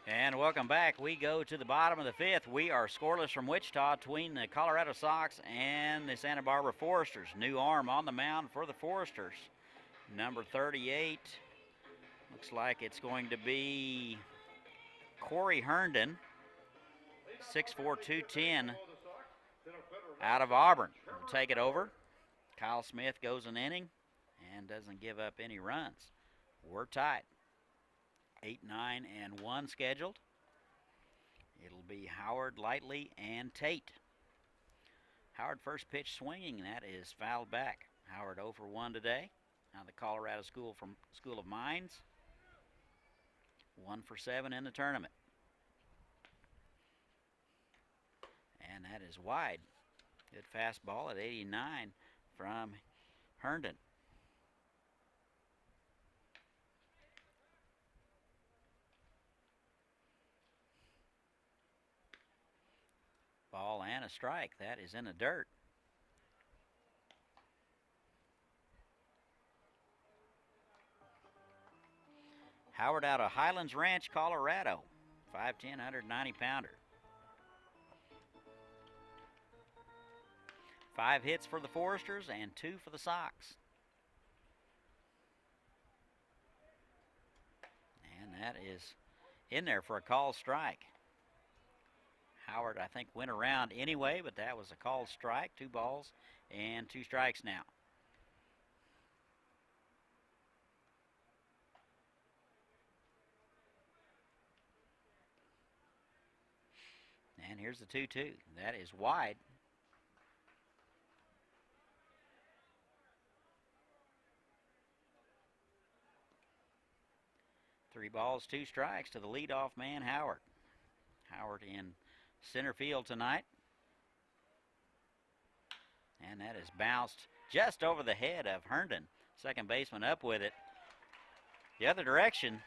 A: And welcome back. We go to the bottom of the 5th. We are scoreless from Wichita between the Colorado Sox and the Santa Barbara Foresters. New arm on the mound for the Foresters. Number 38. Looks like it's going to be Corey Herndon. 6'4", 210 out of Auburn. Will take it over. Kyle Smith goes an inning and doesn't give up any runs. We're tied. 8, 9, and 1 scheduled. It'll be Howard, Lightly, and Tate. Howard first pitch swinging, that is fouled back. Howard 0 for 1 today. Now the Colorado School of Mines. 1 for 7 in the tournament. And that is wide. Good fastball at 89 from Herndon. Ball and a strike. That is in the dirt. Howard out of Highlands Ranch, Colorado. 5'10", 190-pounder. 5 hits for the Foresters and 2 for the Sox. And that is in there for a called strike. Howard, I think, went around anyway, but that was a called strike. 2 balls and 2 strikes now. And here's the 2-2. That is wide. 3 balls, 2 strikes to the leadoff man, Howard. Howard in center field tonight. And that is bounced just over the head of Herndon. Second baseman up with it the other direction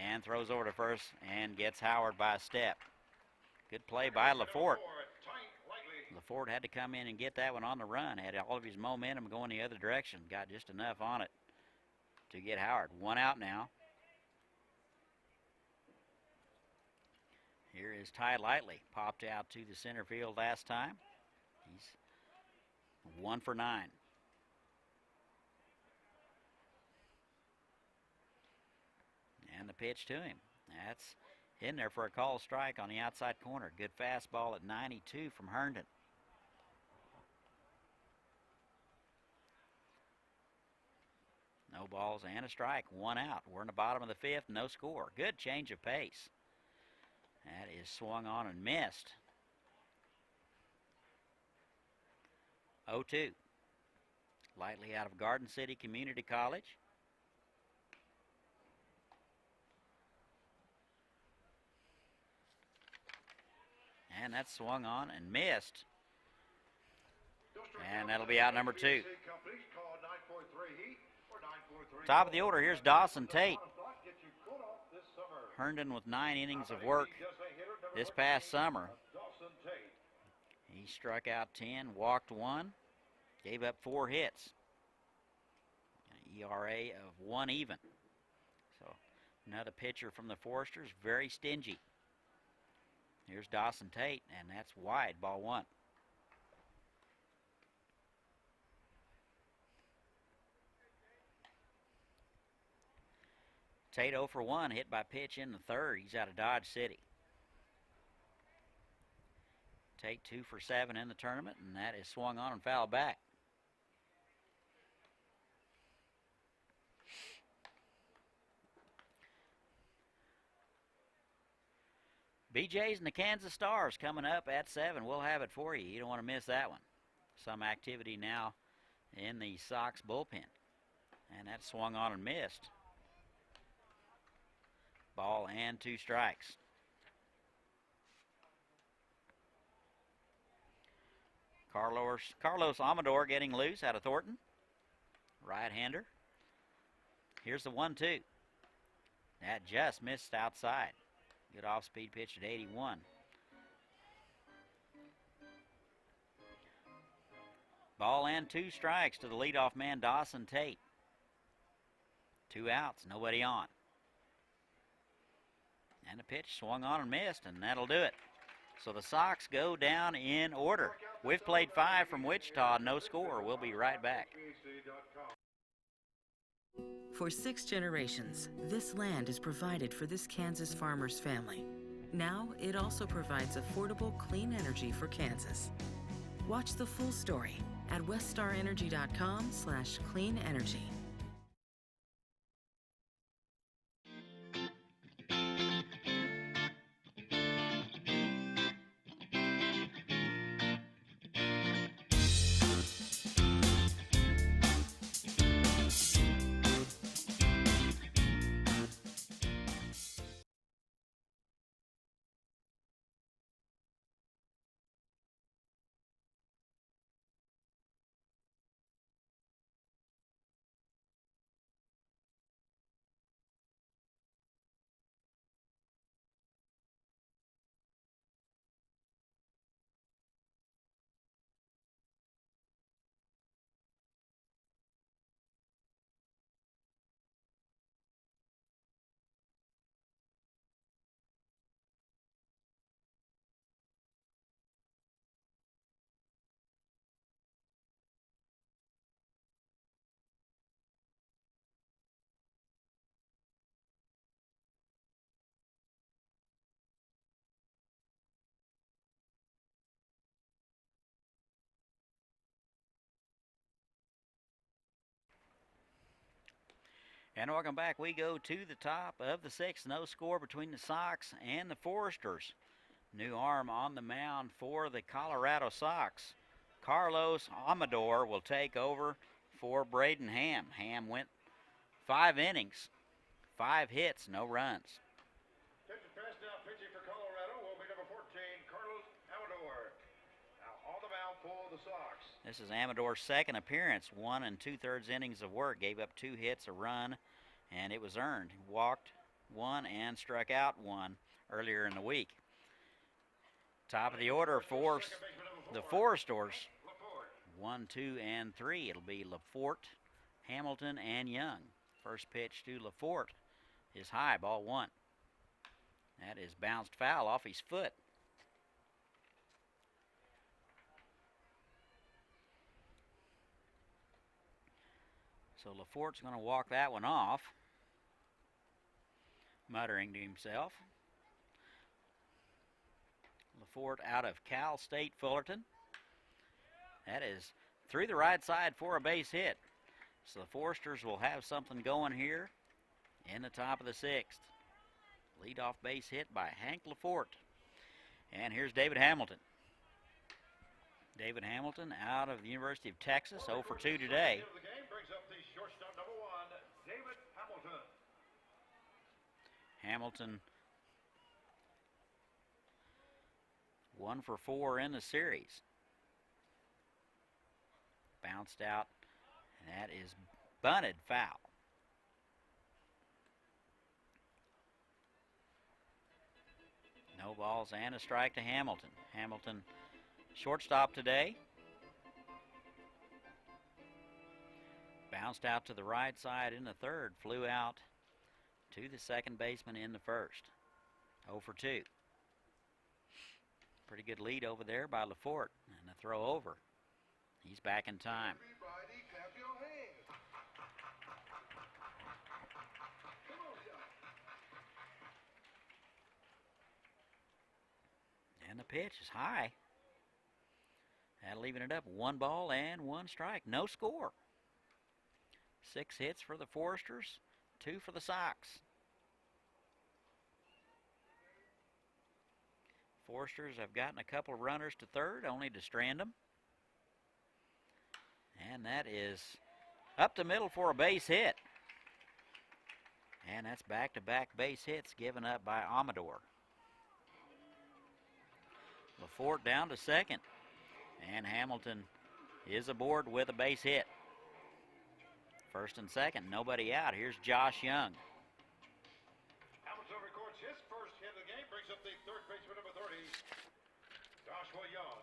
A: and throws over to first and gets Howard by a step. Good play by LaForte. LaForte had to come in and get that one on the run. Had all of his momentum going the other direction. Got just enough on it to get Howard. 1 out now. Here is Ty Lightly. Popped out to the center field last time. He's 1 for 9. And the pitch to him. That's in there for a call strike on the outside corner. Good fastball at 92 from Herndon. No balls and a strike. 1 out. We're in the bottom of the 5th. No score. Good change of pace. That is swung on and missed. 0-2. Lightly out of Garden City Community College. And that's swung on and missed. And that'll be out number 2. Top of the order, here's Dawson Tate. Herndon with 9 innings of work this past summer. He struck out 10, walked 1, gave up 4 hits. An ERA of 1 even. So another pitcher from the Foresters, very stingy. Here's Dawson Tate, and that's wide, ball 1. Tate 0 for 1, hit by pitch in the 3rd. He's out of Dodge City. Tate 2 for 7 in the tournament, and that is swung on and fouled back. BJ's and the Kansas Stars coming up at 7. We'll have it for you. You don't want to miss that one. Some activity now in the Sox bullpen. And that swung on and missed. Ball and 2 strikes. Carlos Amador getting loose out of Thornton. Right-hander. Here's the 1-2. That just missed outside. Good off-speed pitch at 81. Ball and 2 strikes to the leadoff man, Dawson Tate. 2 outs, nobody on. And the pitch swung on and missed, and that'll do it. So the Sox go down in order. We've played 5 from Wichita, no score. We'll be right back.
G: For 6 generations, this land is provided for this Kansas farmer's family. Now, it also provides affordable, clean energy for Kansas. Watch the full story at weststarenergy.com/cleanenergy.
A: And welcome back. We go to the top of the 6th. No score between the Sox and the Foresters. New arm on the mound for the Colorado Sox. Carlos Amador will take over for Braden Ham. Ham went 5 innings, 5 hits, no runs.
D: Pitch pass now pitching for Colorado will be number 14, Carlos Amador. Now on the mound for the Sox.
A: This is Amador's second appearance. 1 2/3 innings of work. Gave up 2 hits, a run, and it was earned. Walked 1 and struck out 1 earlier in the week. Top of the order for the Foresters. 1, 2, and 3. It'll be Laforte, Hamilton, and Young. First pitch to Laforte is high, ball 1. That is bounced foul off his foot. So Laforte's going to walk that one off, muttering to himself. Laforte out of Cal State Fullerton. That is through the right side for a base hit. So the Foresters will have something going here in the top of the 6th. Leadoff base hit by Hank Laforte. And here's David Hamilton. David Hamilton out of the University of Texas, 0 for 2 today.
D: The game brings up the shortstop number 1, David Hamilton.
A: Hamilton 1 for 4 in the series. Bounced out, and that is bunted foul. No balls and a strike to Hamilton. Hamilton, shortstop today. Bounced out to the right side in the 3rd. Flew out to the second baseman in the 1st. 0 for 2. Pretty good lead over there by Laforte. And a throw over. He's back in time.
D: Everybody clap your hands. Come on, John.
A: And the pitch is high. That'll even it up. 1 ball and 1 strike. No score. 6 hits for the Foresters, 2 for the Sox. Foresters have gotten a couple of runners to 3rd, only to strand them. And that is up the middle for a base hit. And that's back-to-back base hits given up by Amador. Laforte down to 2nd. And Hamilton is aboard with a base hit. 1st and 2nd, nobody out. Here's Josh Young.
D: Hamilton records his first hit of the game, brings up the 3rd baseman number 30, Joshua Young.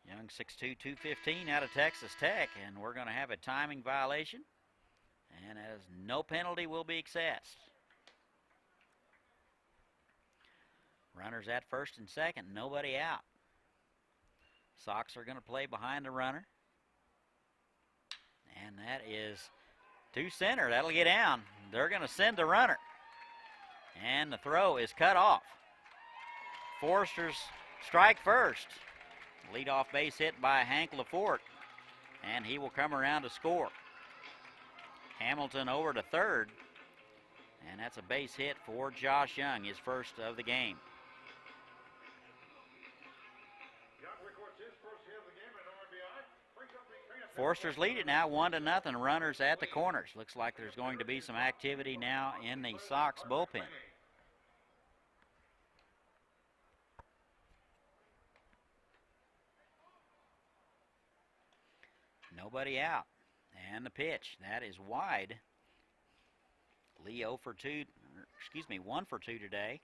A: Young 6'2", 215 out of Texas Tech, and we're going to have a timing violation, and as no penalty will be assessed. Runners at 1st and 2nd, nobody out. Sox are going to play behind the runner. And that is to center. That'll get down. They're going to send the runner. And the throw is cut off. Foresters strike first. Leadoff base hit by Hank Laforte. And he will come around to score. Hamilton over to 3rd. And that's a base hit for Josh Young, his first of the game. Foresters lead it now 1-0. Runners at the corners. Looks like there's going to be some activity now in the Sox bullpen. Nobody out. And the pitch. That is wide. Lee 1 for 2 today.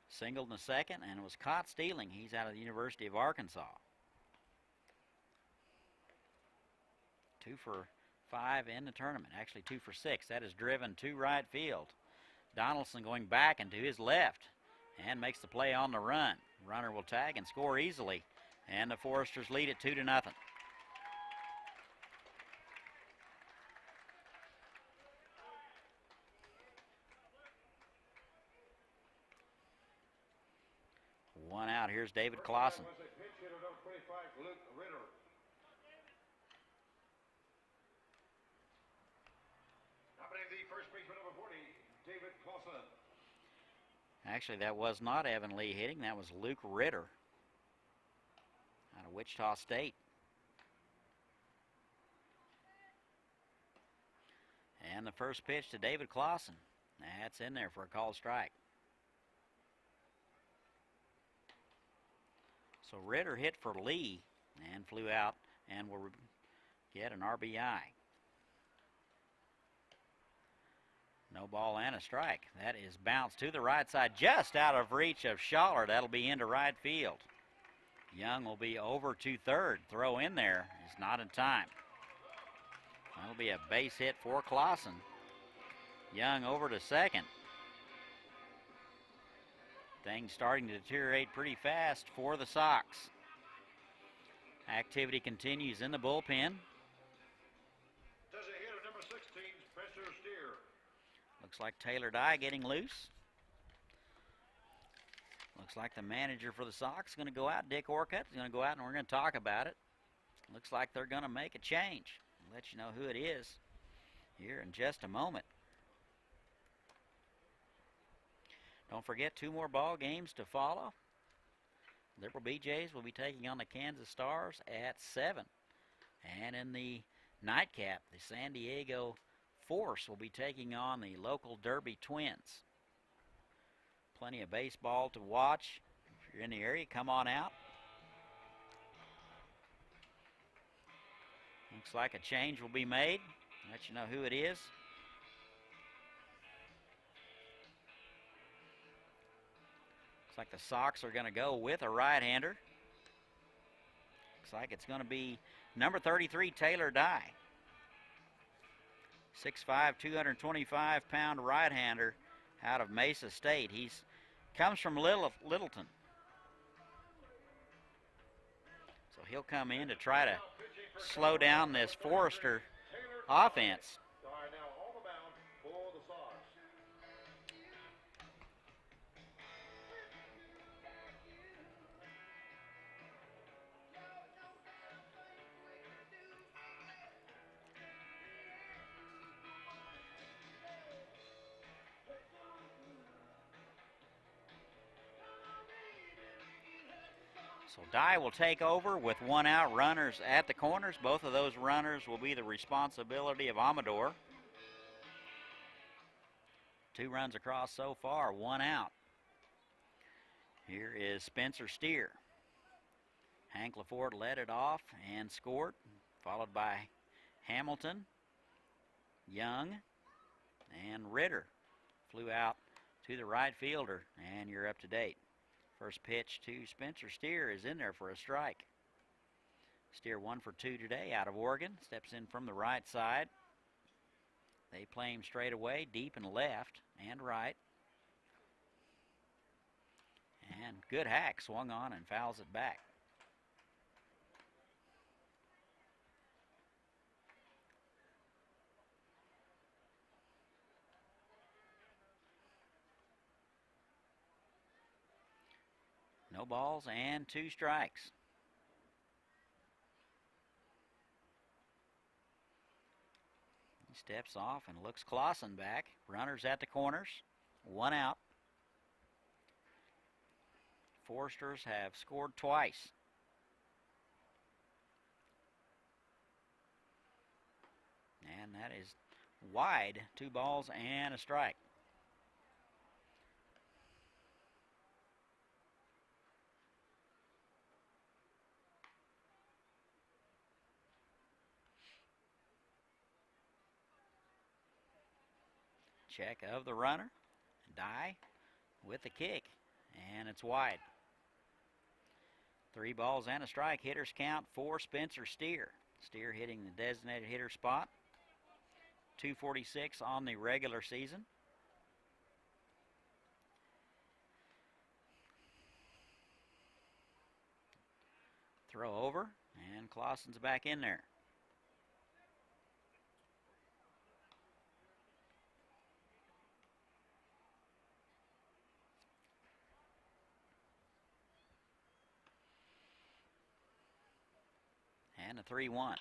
A: Singled in the 2nd and was caught stealing. He's out of the University of Arkansas. 2 for 5 in the tournament. Actually 2 for 6. That is driven to right field. Donaldson going back and to his left and makes the play on the run. Runner will tag and score easily. And the Foresters lead it 2-0. One out. Here's David Clausen. Actually, that was not Evan Lee hitting. That was Luke Ritter out of Wichita State. And the first pitch to David Clausen. That's in there for a called strike. So Ritter hit for Lee and flew out and will get an RBI. No ball and a strike. That is bounced to the right side, just out of reach of Schaller. That'll be into right field. Young will be over to third. Throw in there is not in time. That'll be a base hit for Clausen. Young over to second. Things starting to deteriorate pretty fast for the Sox. Activity continues in the bullpen.
D: Does a hitter number 16, Spencer Steer.
A: Looks like Taylor Dye getting loose. Looks like the manager for the Sox is going to go out. Dick Orcutt is going to go out, and we're going to talk about it. Looks like they're going to make a change. I'll let you know who it is here in just a moment. Don't forget, 2 more ball games to follow. Liberal BJs will be taking on the Kansas Stars at 7. And in the nightcap, the San Diego Force will be taking on the local Derby Twins. Plenty of baseball to watch. If you're in the area, come on out. Looks like a change will be made. Let you know who it is. Looks like the Sox are going to go with a right-hander. Looks like it's going to be number 33, Taylor Dye. 6'5", 225-pound right-hander out of Mesa State. He comes from Littleton. So he'll come in to try to slow down this Forester offense. So Dye will take over with 1 out, runners at the corners. Both of those runners will be the responsibility of Amador. 2 runs across so far, 1 out. Here is Spencer Steer. Hank LaFord led it off and scored, followed by Hamilton, Young, and Ritter. Flew out to the right fielder, and you're up to date. First pitch to Spencer Steer is in there for a strike. Steer 1 for 2 today out of Oregon. Steps in from the right side. They play him straight away, deep and left and right. And good hack, swung on and fouls it back. No balls and 2 strikes. He steps off and looks Clausen back. Runners at the corners. 1 out. Foresters have scored twice. And that is wide. 2 balls and a strike. Check of the runner. Dye with the kick. And it's wide. 3 balls and a strike. Hitters count for Spencer Steer. Steer hitting the designated hitter spot. 246 on the regular season. Throw over. And Clausen's back in there. And a 3-1.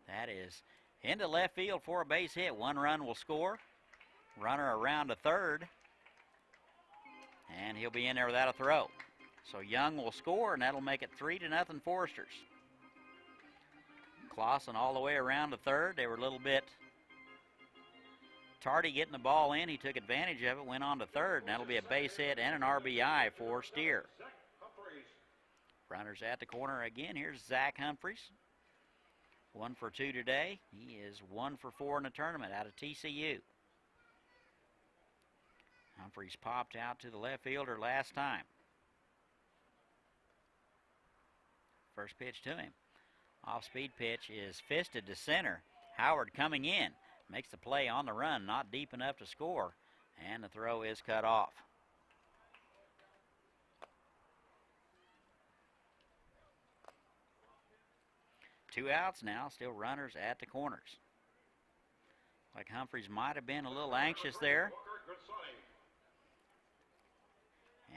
A: That is into left field for a base hit. 1 run will score. Runner around to third. And he'll be in there without a throw. So Young will score, and that'll make it 3-0 Foresters. Clausen all the way around to third. They were a little bit Tardy getting the ball in. He took advantage of it, went on to third, and that'll be a base hit and an RBI for Steer. Runners at the corner again. Here's Zach Humphreys. 1 for 2 today. He is 1 for 4 in the tournament out of TCU. Humphreys popped out to the left fielder last time. First pitch to him. Off-speed pitch is fisted to center. Howard coming in. Makes the play on the run, not deep enough to score. And the throw is cut off. Two outs now, still runners at the corners. Like Humphreys might have been a little anxious there.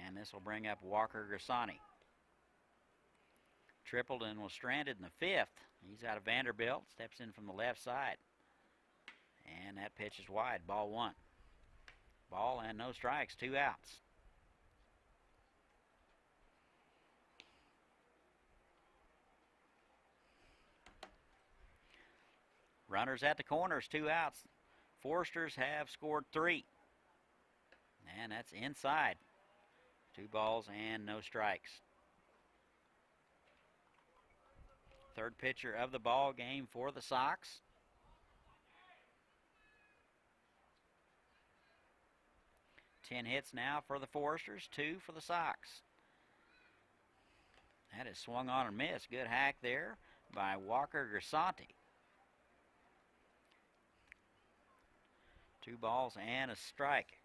A: And this will bring up Walker Grassani. Tripled and was stranded in the 5th. He's out of Vanderbilt, steps in from the left side. And that pitch is wide, ball 1. Ball and no strikes, 2 outs. Runners at the corners, 2 outs. Foresters have scored 3. And that's inside. 2 balls and no strikes. Third pitcher of the ball game for the Sox. Ten hits now for the Foresters, 2 for the Sox. That is swung on and missed. Good hack there by Walker Grisanti. 2 balls and a strike.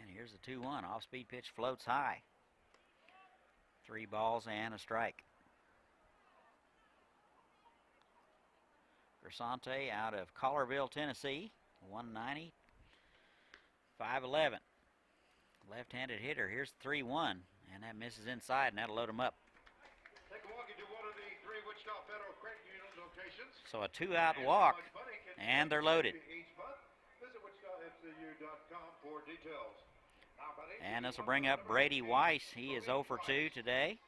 A: And here's the 2-1. Off-speed pitch floats high. 3 balls and a strike. Grisanti out of Collierville, Tennessee. 190, 5'11". Left-handed hitter. Here's the 3-1, and that misses inside, and that'll load him up.
D: Take a walk into one of the 3 Wichita Federal Credit Union locations.
A: So a 2-out walk, and they're loaded.
D: Visit wichitafcu.com for details.
A: And this will bring up Brady Weiss. He is 0 for 2 today.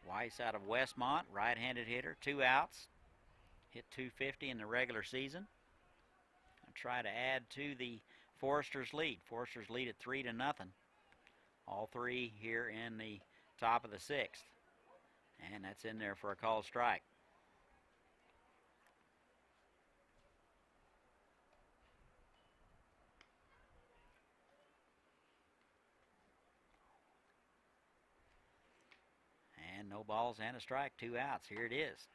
A: Weiss out of Westmont, right-handed hitter, 2 outs. Hit .250 in the regular season. I'll try to add to the Foresters' lead. Foresters lead at 3-0. All 3 here in the top of the 6th. And that's in there for a called strike. And no balls and a strike, 2 outs. Here it is.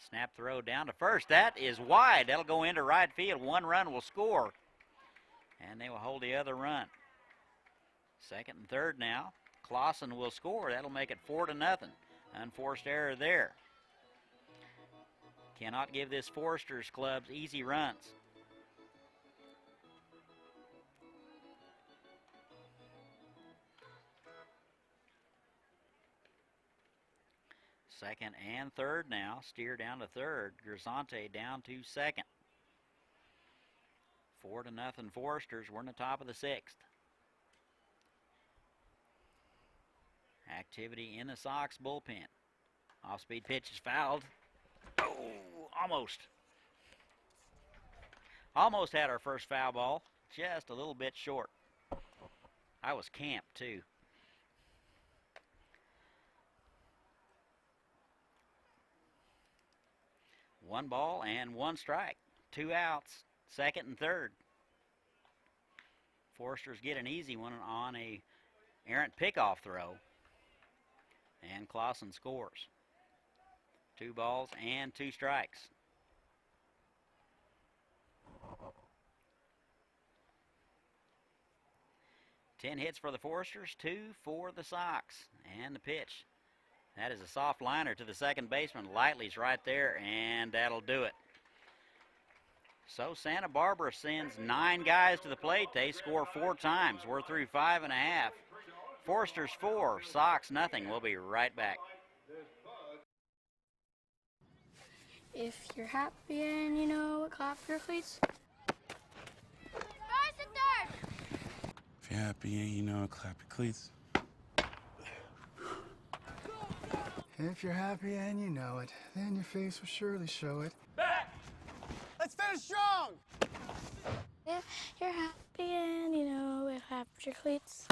A: Snap throw down to first. That is wide. That'll go into right field. 1 run will score. And they will hold the other run. Second and third now. Clausen will score. That'll make it 4-0. Unforced error there. Cannot give this Foresters clubs easy runs. Second and third now. Steer down to third. Grisanti down to second. 4-0 Foresters. We're in the top of the 6th. Activity in the Sox bullpen. Off-speed pitch is fouled. Oh, almost. Almost had our first foul ball. Just a little bit short. I was camped too. One ball and 1 strike. 2 outs, second and third. Foresters get an easy one on a errant pickoff throw. And Clausen scores. 2 balls and 2 strikes. Ten hits for the Foresters, 2 for the Sox. And the pitch. That is a soft liner to the second baseman. Lightly's right there, and that'll do it. So Santa Barbara sends 9 guys to the plate. They score 4 times. We're through 5 1/2. Foresters 4, Sox nothing. We'll be right back.
L: If you're happy and you know it, clap your cleats.
K: If you're happy and you know it, clap your cleats.
M: If you're happy and you know it, then your face will surely show it.
I: Back! Let's finish strong!
L: If you're happy and you know it, clap your cleats.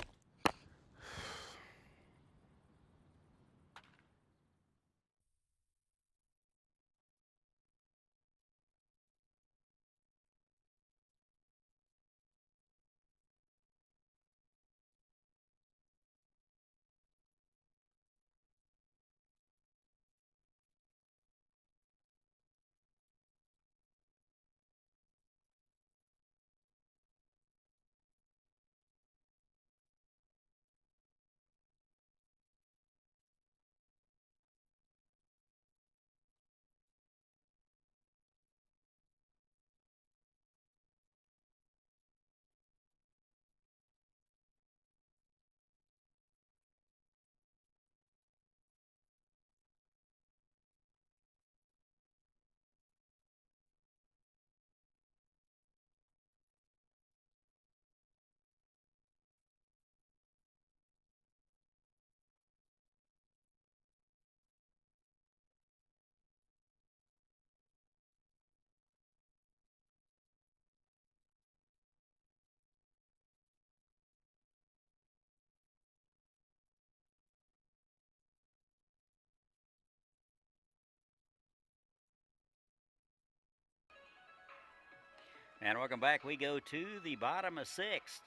A: And welcome back. We go to the bottom of sixth.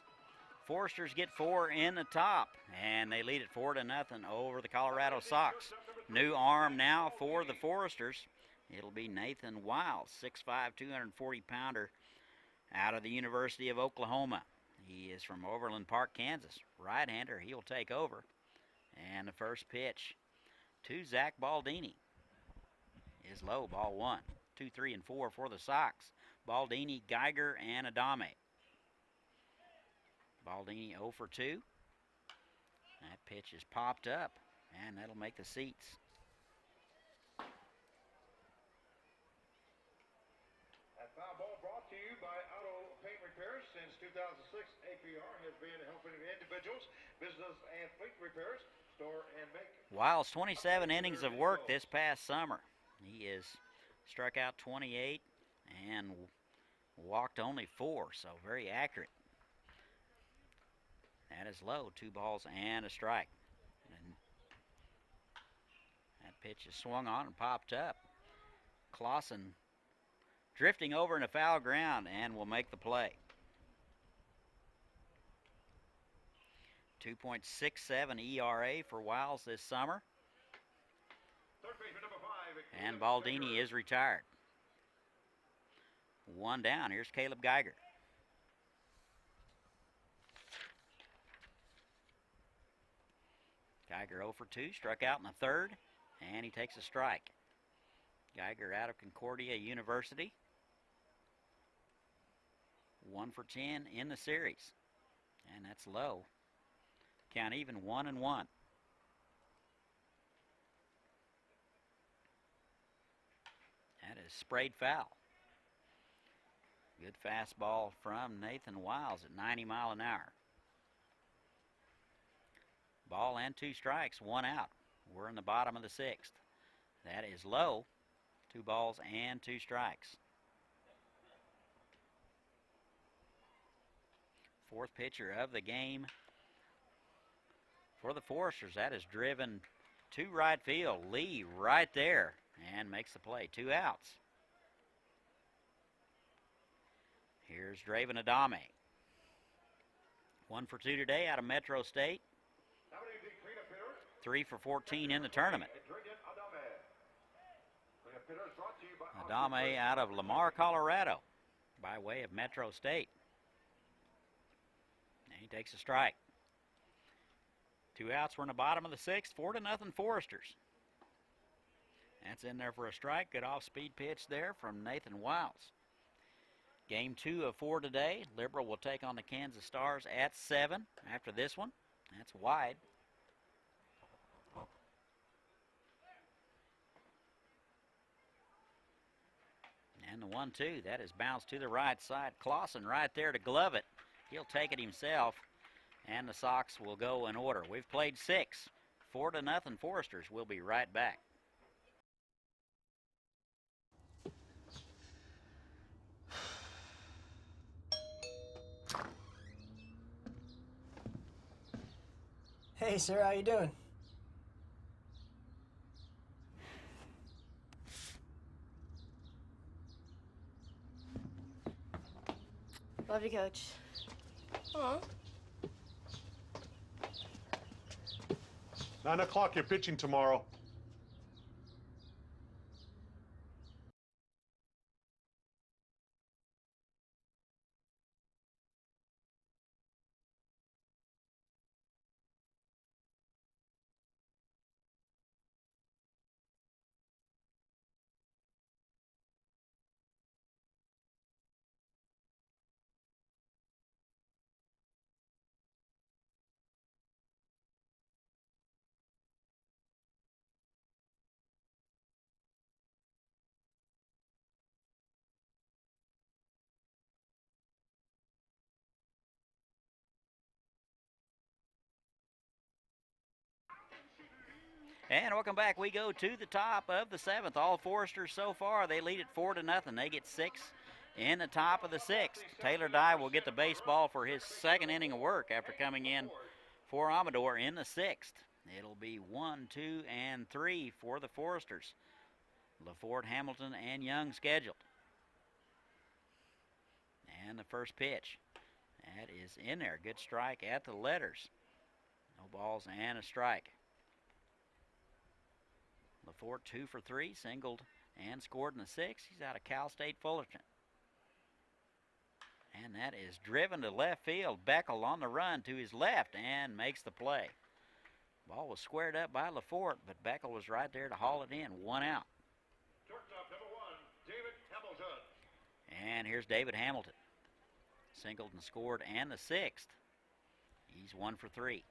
A: Foresters get 4 in the top, and they lead it 4-0 over the Colorado Sox. New arm now for the Foresters. It'll be Nathan Wiles, 6'5", 240-pounder out of the University of Oklahoma. He is from Overland Park, Kansas. Right-hander, he'll take over. And the first pitch to Zach Baldini is low, ball 1. 2, 3, and 4 for the Sox. Baldini, Geiger, and Adame. Baldini 0 for 2. That pitch is popped up, and that'll make the seats.
D: That foul ball brought to you by Auto Paint Repairs. Since 2006, APR has been helping individuals, business, and fleet repairs, store and make.
A: Wiles 27 innings of work this past summer. He is struck out 28 and walked only 4, so very accurate. That is low, 2 balls and a strike. And that pitch is swung on and popped up. Clausen drifting over into foul ground and will make the play. 2.67 ERA for Wiles this summer. And Baldini is retired. 1 down. Here's Caleb Geiger. Geiger 0 for 2, struck out in the third, and he takes a strike. Geiger out of Concordia University. 1 for 10 in the series, and that's low. Count even, 1-1. That is sprayed foul. Good fastball from Nathan Wiles at 90 miles an hour. Ball and 2 strikes, 1 out. We're in the bottom of the 6th. That is low. 2 balls and 2 strikes. 4th pitcher of the game for the Foresters. That is driven to right field. Lee right there and makes the play. 2 outs. Here's Draven Adame. 1 for 2 today out of Metro State. 3 for 14 in the tournament. Adame out of Lamar, Colorado, by way of Metro State. And he takes a strike. 2 outs. We're in the bottom of the 6th. 4-0 Foresters. That's in there for a strike. Good off-speed pitch there from Nathan Wiles. Game 2 of 4 today. Liberal will take on the Kansas Stars at 7 after this one. That's wide. And the 1-2, that is bounced to the right side. Clausen right there to glove it. He'll take it himself, and the Sox will go in order. We've played 6. 4-0 Foresters. We'll be right back.
N: Hey, sir, how you doing?
F: Love you, Coach. Aw.
O: 9 o'clock, you're pitching tomorrow.
A: And welcome back. We go to the top of the 7th. All Foresters so far, they lead it 4-0. They get 6 in the top of the 6th. Taylor Dye will get the baseball for his second inning of work after coming in for Amador in the 6th. It'll be 1, 2, and 3 for the Foresters. LaForte, Hamilton, and Young scheduled. And the first pitch. That is in there. Good strike at the letters. No balls and a strike. LaForte 2 for 3, singled and scored in the 6th. He's out of Cal State Fullerton. And that is driven to left field. Beckel on the run to his left and makes the play. Ball was squared up by LaForte, but Beckel was right there to haul it in. 1 out.
D: Shortstop number 1, David Hamilton.
A: And here's David Hamilton. Singled and scored and the 6th. He's 1 for 3.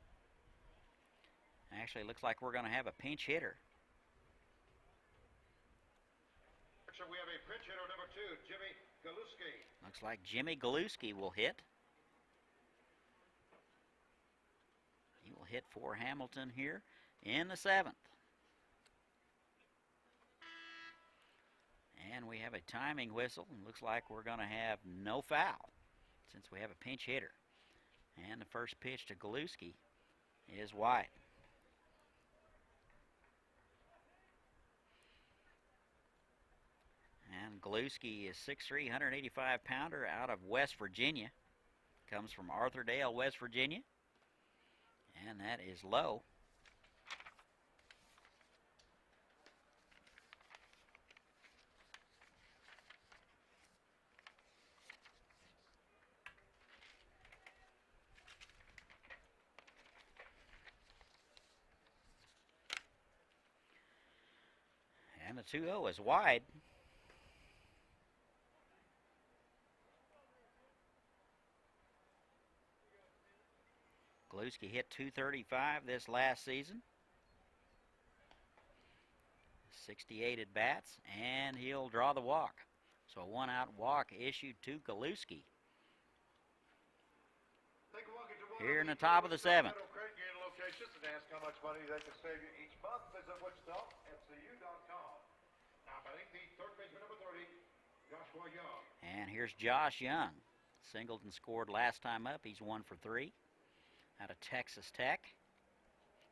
A: Actually, looks like we're going to have a pinch hitter.
D: We have a pinch hitter number 2, Jimmy Galuski.
A: Looks like Jimmy Galuski will hit. He will hit for Hamilton here in the 7th. And we have a timing whistle. And looks like we're going to have no foul since we have a pinch hitter. And the first pitch to Galuski is wide. And Galuski is 6'3", 185-pounder out of West Virginia. Comes from Arthurdale, West Virginia. And that is low. And the 2-0 is wide. Galuski hit .235 this last season. 68 at bats, and he'll draw the walk. So a 1-out walk issued to Galuski. Here in the top of the 7th.
D: And ask how much money they can save you each month. Visit WichitaFCU.com. Now batting the third baseman number 30, Joshua Young.
A: And here's Josh Young. Singled and scored last time up. He's 1 for 3. Out of Texas Tech.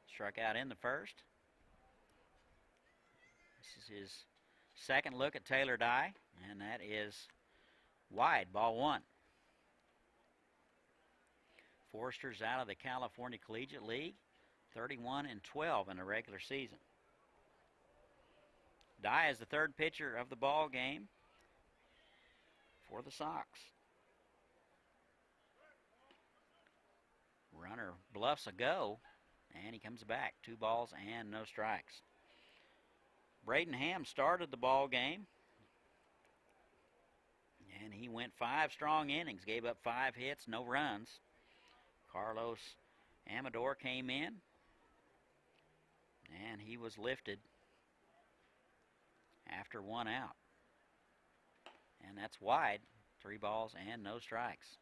A: Struck out in the first. This is his second look at Taylor Dye, and that is wide, ball 1. Foresters out of the California Collegiate League, 31-12 in the regular season. Dye is the third pitcher of the ball game for the Sox. Runner bluffs a go, and he comes back. 2 balls and no strikes. Braden Ham started the ball game, and he went 5 strong innings, gave up 5 hits, no runs. Carlos Amador came in, and he was lifted after 1 out. And that's wide, 3 balls and no strikes.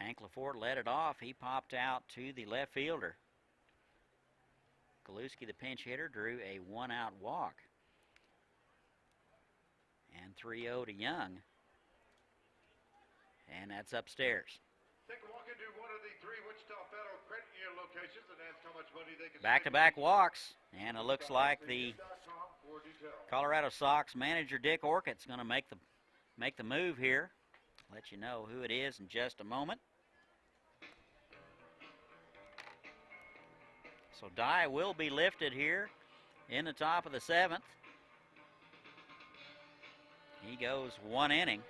A: Hank LaForte led it off. He popped out to the left fielder. Galuski, the pinch hitter, drew a one-out walk. And 3-0 to Young. And that's upstairs.
D: Take a walk into one of the 3 Wichita Federal Credit Union locations and ask how much money they can
A: Back-to-back walks, and it looks like the Colorado Sox manager Dick Orcutt's going to make the move here. Let you know who it is in just a moment. So Dye will be lifted here in the top of the 7th. He goes 1 inning.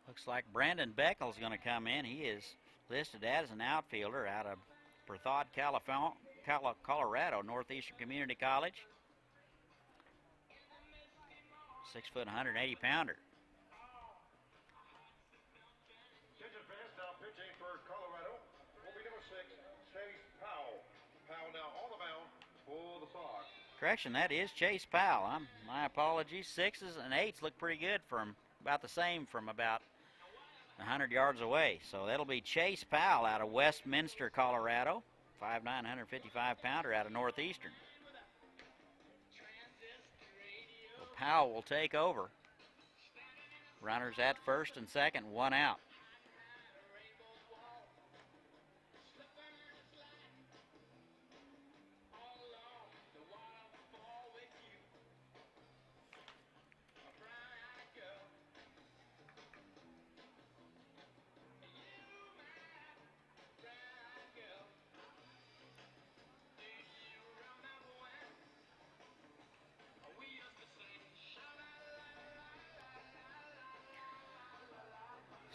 A: Looks like Brandon Beckel's going to come in. He is listed as an outfielder out of Berthoud, Colorado, Northeastern Community College. 6 foot, 180 pounder.
D: Attention fans, now pitching for Colorado will be number 6, Chase Powell. Powell now on the mound for the Sox.
A: Correction, that is Chase Powell. My apologies. 6s and 8s look pretty good from about the same from about 100 yards away. So that'll be Chase Powell out of Westminster, Colorado. 5'9", 155 pounder out of Northeastern. So Powell will take over. Runners at first and second, 1 out.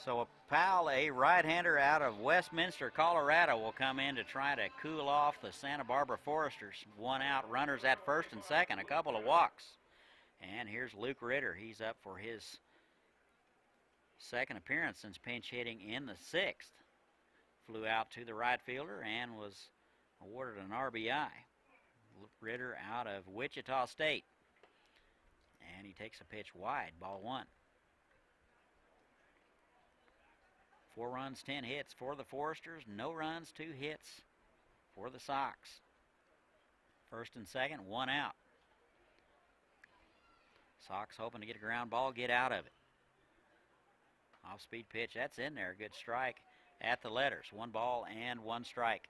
A: So Powell, a right-hander out of Westminster, Colorado, will come in to try to cool off the Santa Barbara Foresters. 1 out, runners at first and second, a couple of walks. And here's Luke Ritter. He's up for his second appearance since pinch hitting in the 6th. Flew out to the right fielder and was awarded an RBI. Luke Ritter out of Wichita State. And he takes a pitch wide, ball 1. 4 runs, 10 hits for the Foresters. No runs, 2 hits for the Sox. First and second, 1 out. Sox hoping to get a ground ball, get out of it. Off-speed pitch, that's in there. Good strike at the letters. 1 ball and 1 strike.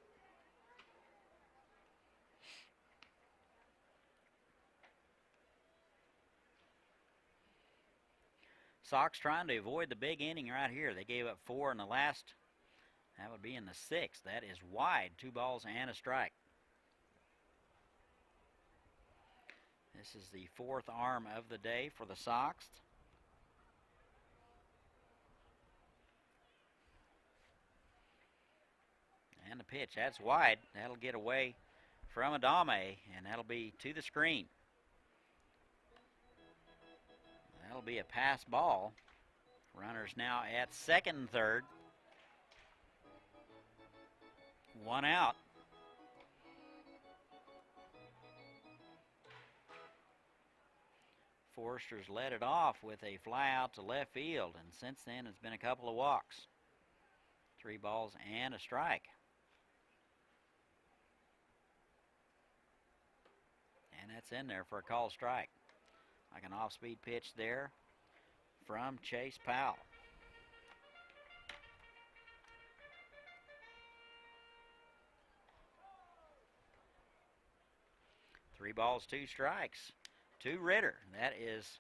A: Sox trying to avoid the big inning right here. They gave up 4 in the last. That would be in the 6th. That is wide. 2 balls and a strike. This is the 4th arm of the day for the Sox. And the pitch, that's wide. That'll get away from Adame, and that'll be to the screen. That'll be a pass ball. Runners now at second and third. 1 out. Foresters led it off with a fly out to left field, and since then it's been a couple of walks. 3 balls and a strike. And that's in there for a called strike. Like an off-speed pitch there from Chase Powell. Three balls, 2 strikes to Ritter. That is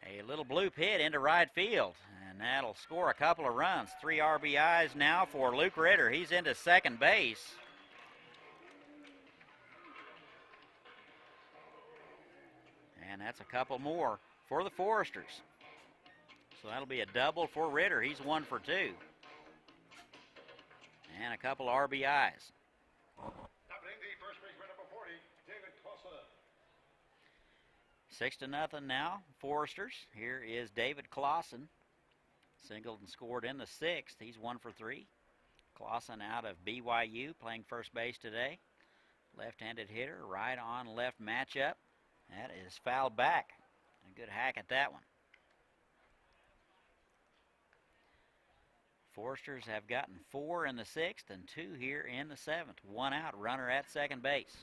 A: A little bloop hit into right field, and that'll score a couple of runs. 3 RBIs now for Luke Ritter. He's into second base. And that's a couple more for the Foresters. So that'll be a double for Ritter. He's 1 for 2. And a couple RBIs.
D: Happening, the first baseman, number 40, David Clausen.
A: 6-0 now, Foresters. Here is David Clausen. Singled and scored in the 6th. He's 1 for 3. Clausen out of BYU, playing first base today. Left-handed hitter, right on left matchup. That is fouled back. A good hack at that one. Foresters have gotten 4 in the 6th and 2 here in the 7th. 1 out, runner at second base.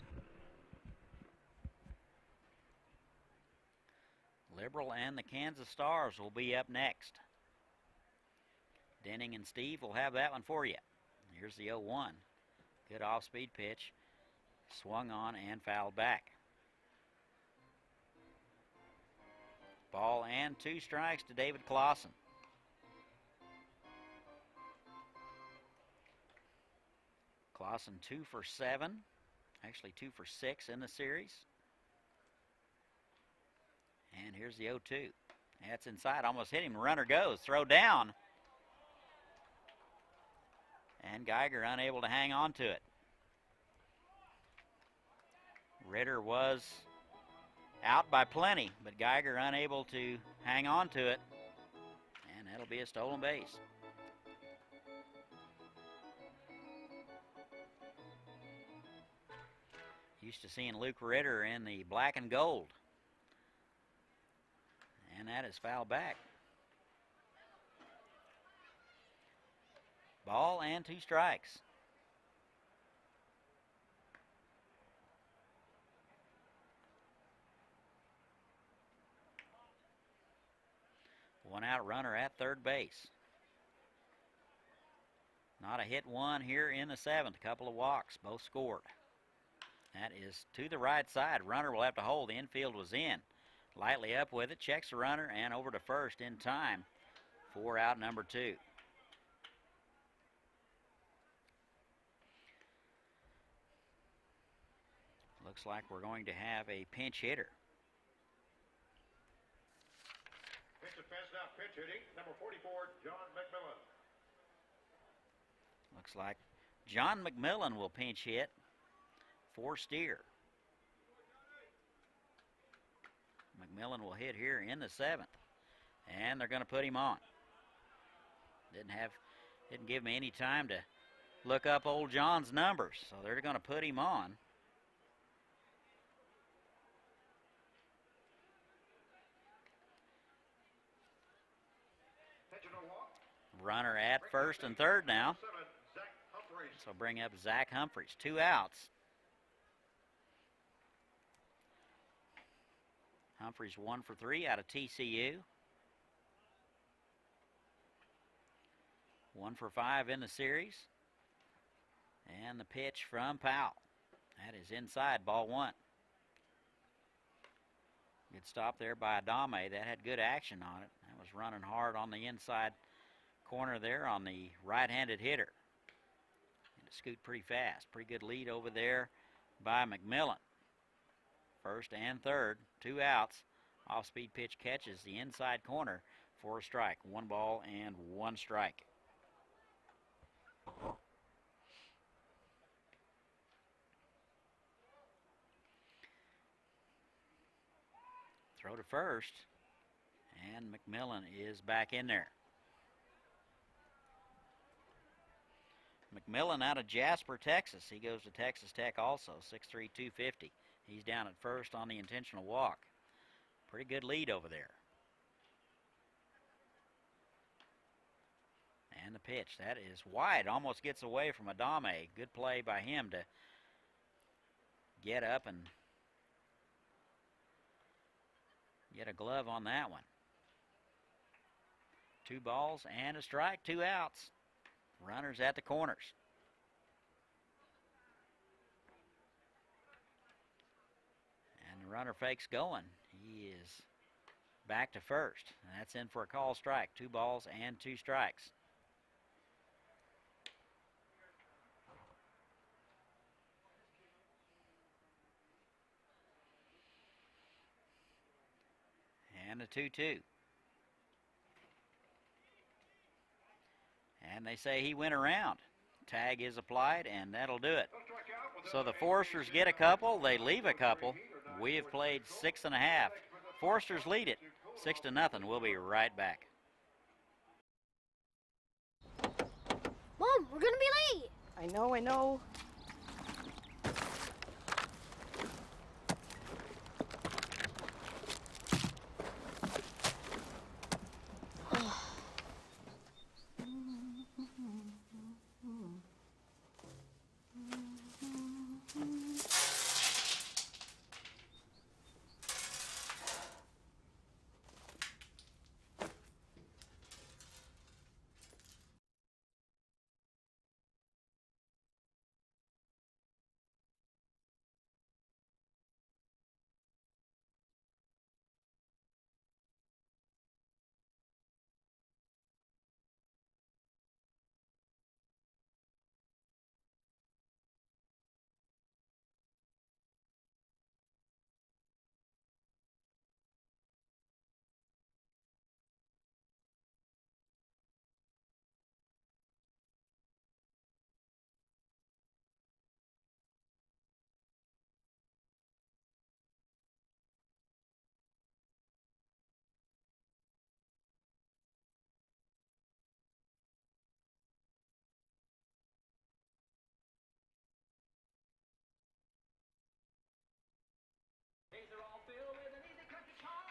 A: Liberal and the Kansas Stars will be up next. Denning and Steve will have that one for you. Here's the 0-1. Good off-speed pitch. Swung on and fouled back. Ball and 2 strikes to David Clausen. Clausen 2 for 7. Actually 2 for 6 in the series. And here's the 0-2. That's inside. Almost hit him. Runner goes. Throw down. And Geiger unable to hang on to it. Ritter was out by plenty, but Geiger unable to hang on to it. And that'll be a stolen base. Used to seeing Luke Ritter in the black and gold. And that is fouled back. Ball and 2 strikes. One out, runner at third base. Not a hit one here in the 7th. A couple of walks, both scored. That is to the right side. Runner will have to hold. The infield was in. Lightly up with it, checks the runner, and over to first in time for out number 2. Looks like we're going to have a pinch hitter.
D: Pitch defense now, pitch hitting, number 44, John McMillan.
A: Looks like John McMillan will pinch hit for Steer. McMillan will hit here in the 7th. And they're going to put him on. Didn't give me any time to look up old John's numbers, so they're going to put him on. Runner at first and third now. So bring up Zach Humphreys. 2 outs. Humphreys 1 for 3 out of TCU. 1 for 5 in the series. And the pitch from Powell. That is inside, ball 1. Good stop there by Adame. That had good action on it. That was running hard on the inside corner there on the right-handed hitter. And to scoot pretty fast. Pretty good lead over there by McMillan. First and third, 2 outs. Off-speed pitch catches the inside corner for a strike. 1 ball and 1 strike. Throw to first, and McMillan is back in there. McMillan out of Jasper, Texas. He goes to Texas Tech also, 6'3", 250. He's down at first on the intentional walk. Pretty good lead over there. And the pitch, that is wide, almost gets away from Adame. Good play by him to get up and get a glove on that one. 2 balls and a strike, 2 outs. Runners at the corners. And the runner fakes going. He is back to first. And that's in for a call strike. 2 balls and 2 strikes. And a 2-2. And they say he went around. Tag is applied, and that'll do it. So the Foresters get a couple, they leave a couple. We have played 6.5. Foresters lead it 6-0. We'll be right back.
L: Mom, we're gonna be late.
F: I know.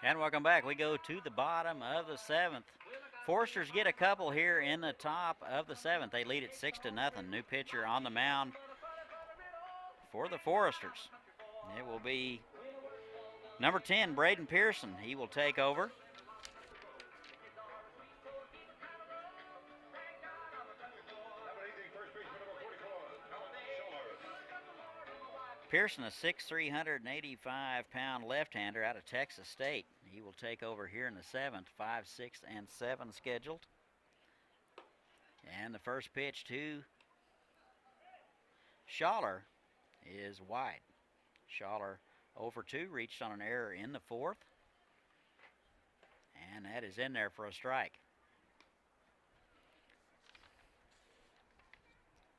A: And welcome back. We go to the bottom of the 7th. Foresters get a couple here in the top of the 7th. They lead it 6-0. New pitcher on the mound for the Foresters. It will be number 10, Braden Pearson. He will take over. Pearson, a 6'3", 185-pound left-hander out of Texas State. He will take over here in the 7th, 5, 6, and 7 scheduled. And the first pitch to Schaller is wide. Schaller 0-for-2, reached on an error in the 4th. And that is in there for a strike.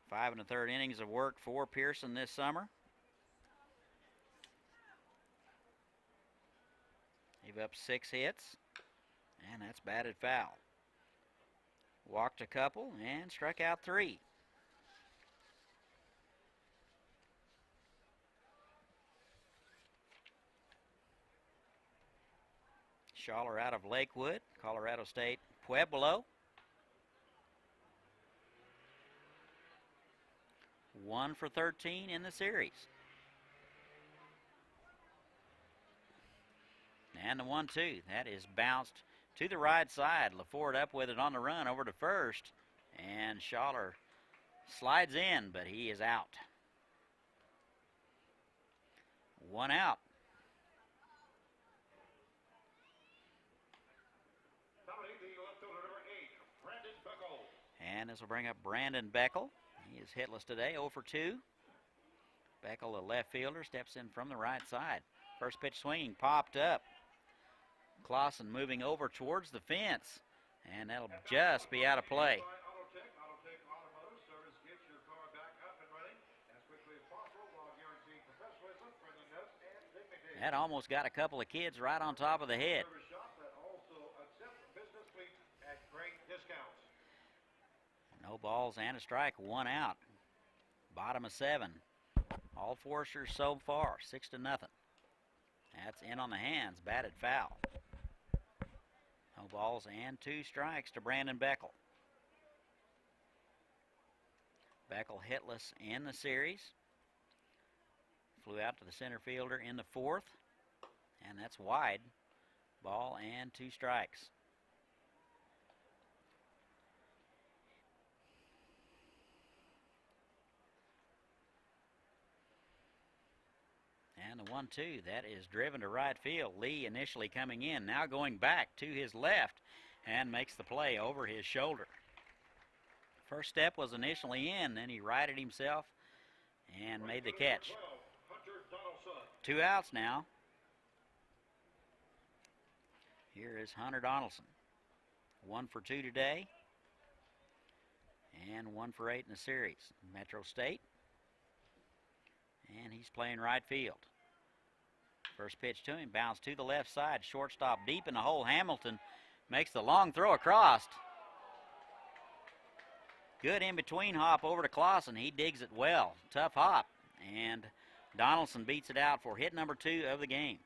A: 5 1/3 innings of work for Pearson this summer. Gave up 6 hits, and that's batted foul. Walked a couple and struck out 3. Schaller out of Lakewood, Colorado State, Pueblo. 1 for 13 in the series. And the 1-2, that is bounced to the right side. LaFord up with it on the run over to first. And Schaller slides in, but he is out. 1 out. And this will bring up Brandon Beckel. He is hitless today, 0-for-2. Beckel, the left fielder, steps in from the right side. First pitch swinging, popped up. Clausen moving over towards the fence, and that'll just be out of play. That almost got a couple of kids right on top of the head. No balls and a strike, 1 out. Bottom of 7. All Foresters so far, 6-0. That's in on the hands, batted foul. No balls and 2 strikes to Brandon Beckel. Beckel hitless in the series. Flew out to the center fielder in the 4th, and that's wide. Ball and 2 strikes. And the 1-2, that is driven to right field. Lee initially coming in, now going back to his left and makes the play over his shoulder. First step was initially in, then he righted himself and made the catch. 2 outs now. Here is Hunter Donaldson. 1 for 2 today and 1 for 8 in the series. Metro State. And he's playing right field. First pitch to him, bounce to the left side. Shortstop deep in the hole. Hamilton makes the long throw across. Good in-between hop over to Clausen. He digs it well. Tough hop. And Donaldson beats it out for hit number 2 of the game.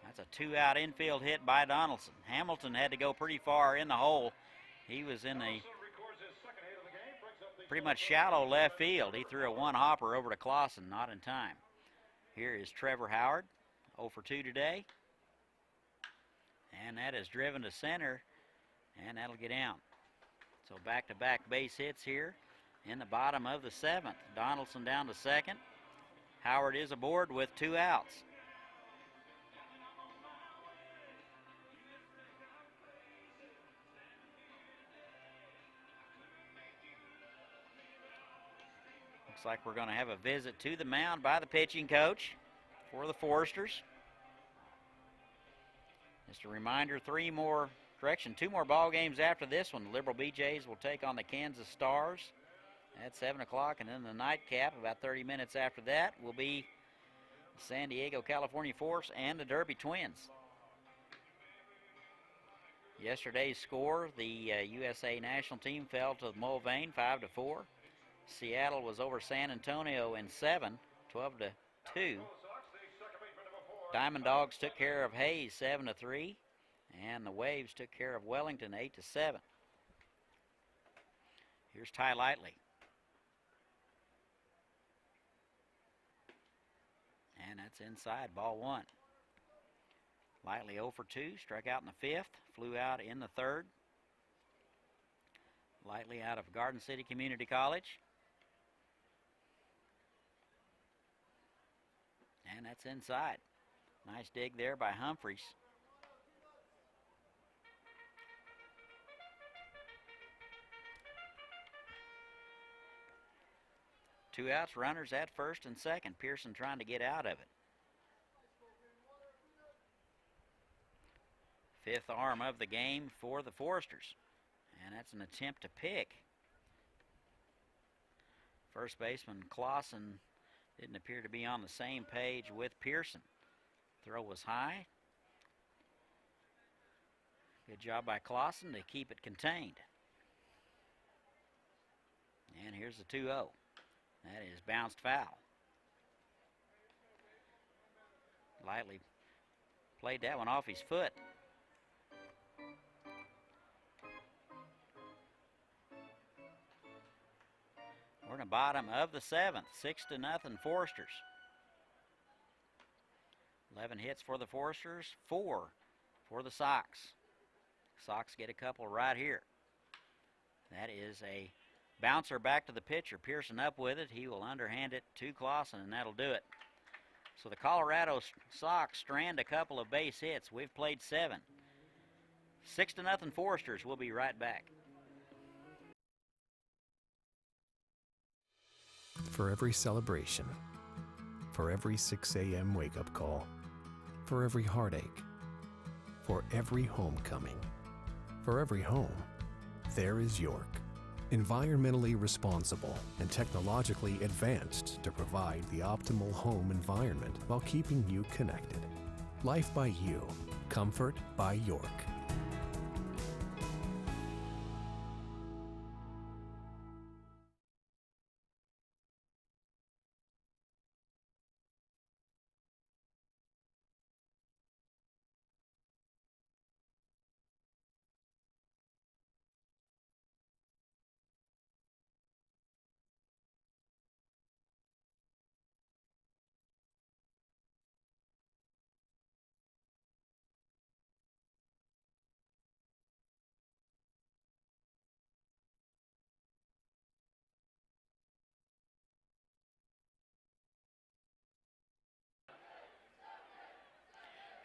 A: That's a 2-out infield hit by Donaldson. Hamilton had to go pretty far in the hole. He was in the pretty much shallow left field. He threw a 1-hopper over to Clausen, not in time. Here is Trevor Howard, 0 for 2 today. And that is driven to center, and that'll get out. So back-to-back base hits here in the bottom of the 7th. Donaldson down to second. Howard is aboard with 2 outs. Looks like we're going to have a visit to the mound by the pitching coach for the Foresters. Just a reminder, 2 more ball games after this one. The Liberal BJs will take on the Kansas Stars at 7 o'clock, and then the nightcap, about 30 minutes after that, will be the San Diego, California Force and the Derby Twins. Yesterday's score, the USA national team fell to Mulvane 5-4. Seattle was over San Antonio in 7, 12-2. Diamond Dogs took care of Hayes 7-3, and the Waves took care of Wellington 8-7. Here's Ty Lightly. And that's inside, ball 1. Lightly 0 for 2, struck out in the 5th, flew out in the 3rd. Lightly out of Garden City Community College. And that's inside. Nice dig there by Humphreys. Two outs, runners at first and second. Pearson trying to get out of it. 5th arm of the game for the Foresters. And that's an attempt to pick. First baseman Clausen didn't appear to be on the same page with Pearson. Throw was high. Good job by Clausen to keep it contained. And here's the 2-0. That is bounced foul. Lightly played that one off his foot. We're in the bottom of the 7th, 6-0 Foresters. 11 hits for the Foresters, 4 for the Sox. Sox get a couple right here. That is a bouncer back to the pitcher. Pearson up with it. He will underhand it to Clausen, and that'll do it. So the Colorado Sox strand a couple of base hits. We've played 7. 6-0 Foresters. We'll be right back.
P: For every celebration, for every 6 a.m. wake-up call, for every heartache, for every homecoming, for every home, there is York. Environmentally responsible and technologically advanced to provide the optimal home environment while keeping you connected. Life by you, comfort by York.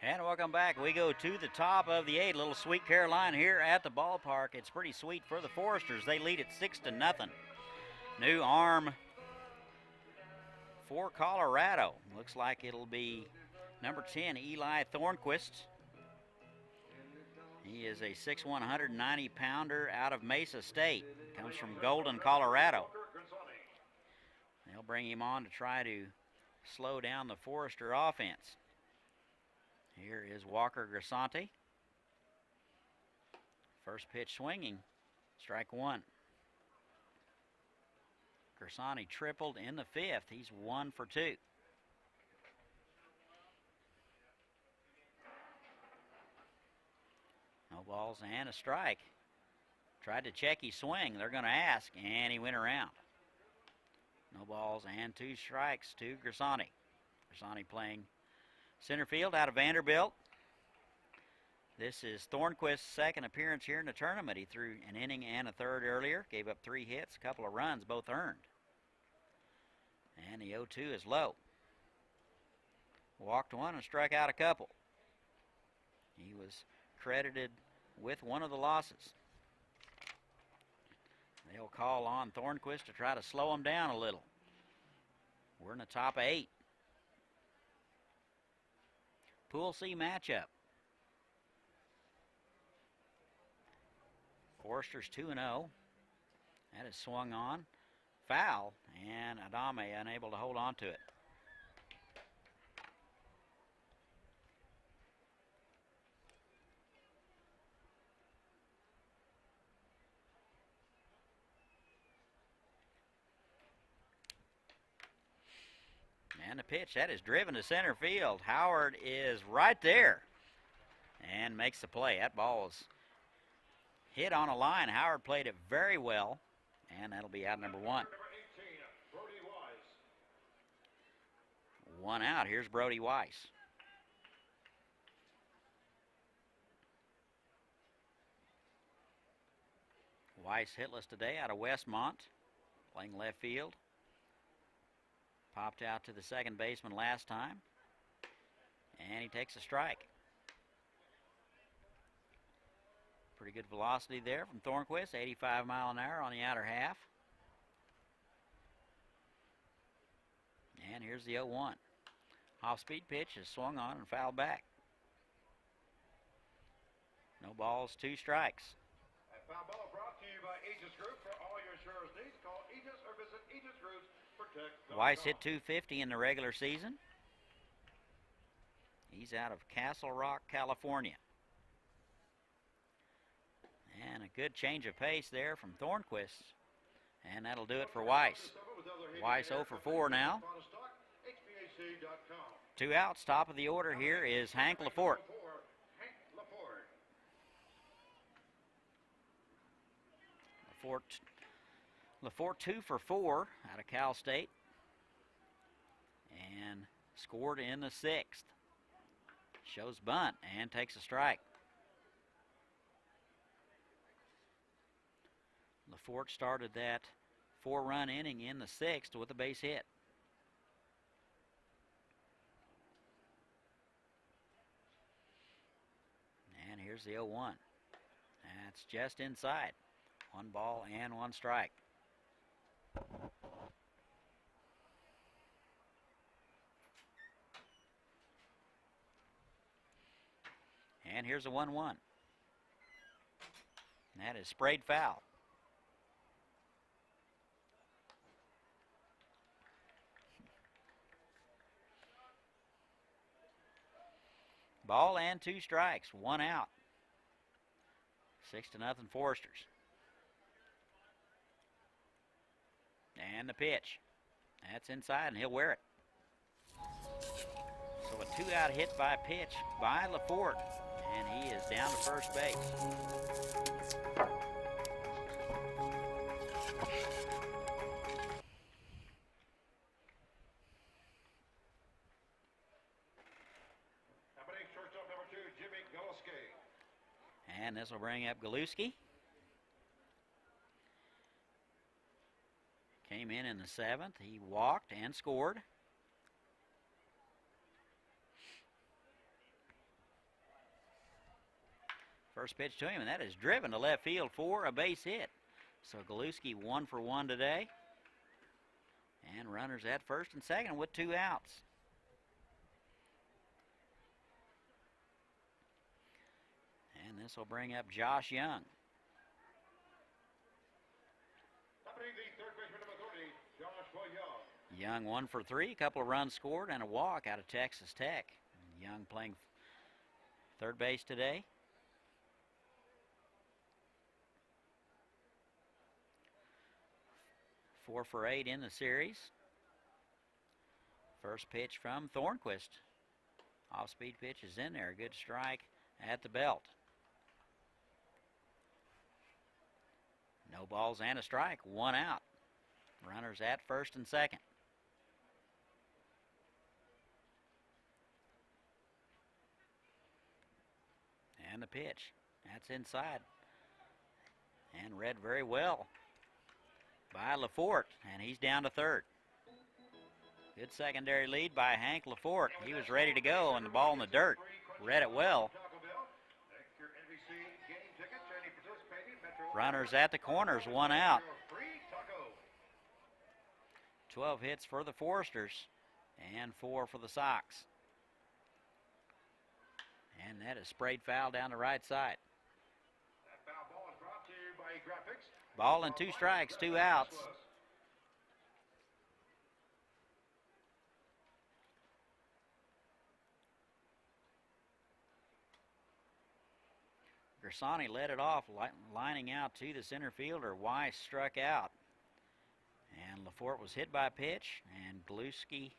A: And welcome back. We go to the top of the 8th. Little Sweet Carolina here at the ballpark. It's pretty sweet for the Foresters. They lead it 6-0. New arm for Colorado. Looks like it'll be number 10, Eli Thornquist. He is a 6'1", 190-pounder out of Mesa State. Comes from Golden, Colorado. They'll bring him on to try to slow down the Forester offense. Here is Walker Grisante. First pitch swinging, strike one. Grisante tripled in the 5th. He's 1 for 2. No balls and a strike. Tried to check his swing. They're going to ask, and he went around. No balls and 2 strikes to Grisante. Grisante playing center field out of Vanderbilt. This is Thornquist's second appearance here in the tournament. He threw an inning and a third earlier. Gave up 3 hits, a couple of runs, both earned. And the 0-2 is low. Walked 1 and struck out a couple. He was credited with one of the losses. They'll call on Thornquist to try to slow him down a little. We're in the top of 8. Pool C matchup. Foresters 2-0. That is swung on. Foul, and Adame unable to hold on to it. And the pitch, that is driven to center field. Howard is right there and makes the play. That ball was hit on a line. Howard played it very well, and that'll be out number 1. 1 out. Here's Brody Weiss. Weiss hitless today out of Westmont, playing left field. Popped out to the second baseman last time, and he takes a strike. Pretty good velocity there from Thornquist, 85 mile an hour on the outer half. And here's the 0-1. Off-speed pitch is swung on and fouled back. No balls, 2 strikes.
D: That foul ball brought to you by Aegis Group. For all your insurance needs, call Aegis or visit Aegis Group.
A: Weiss hit .250 in the regular season. He's out of Castle Rock, California. And a good change of pace there from Thornquist. And that'll do it for Weiss. Weiss 0 for 4 now. 2 outs. Top of the order here is Hank Lafort. Lafort 2 for 4 out of Cal State. And scored in the 6th. Shows bunt and takes a strike. Lafort started that 4-run inning in the 6th with a base hit. And here's the 0-1. That's just inside. 1 ball and 1 strike. And here's a 1-1. That is sprayed foul. Ball and 2 strikes, 1 out. 6-0 Foresters. And the pitch. That's inside, and he'll wear it. So a 2-out hit by pitch by Lafort, and he is down to first base.
D: Shortstop number 2, Jimmy Goloski.
A: And this will bring up Galuski. Came in the 7th. He walked and scored. First pitch to him, and that is driven to left field for a base hit. So Galuski 1 for 1 today. And runners at first and second with 2 outs. And this will bring up Josh Young. Young 1 for 3, a couple of runs scored and a walk out of Texas Tech. Young playing third base today. Four for 8 in the series. First pitch from Thornquist. Off-speed pitch is in there. Good strike at the belt. No balls and a strike. 1 out. Runners at first and second. And the pitch. That's inside. And read very well by Lafort, and he's down to third. Good secondary lead by Hank Lafort. He was ready to go, and the ball in the dirt. Read it well. Runners at the corners, 1 out. 12 hits for the Foresters and 4 for the Sox. And that is sprayed foul down the right side. Ball and 2 strikes, 2 outs. Gersani led it off, lining out to the center fielder. Weiss struck out. And Lafort was hit by a pitch, and Galuski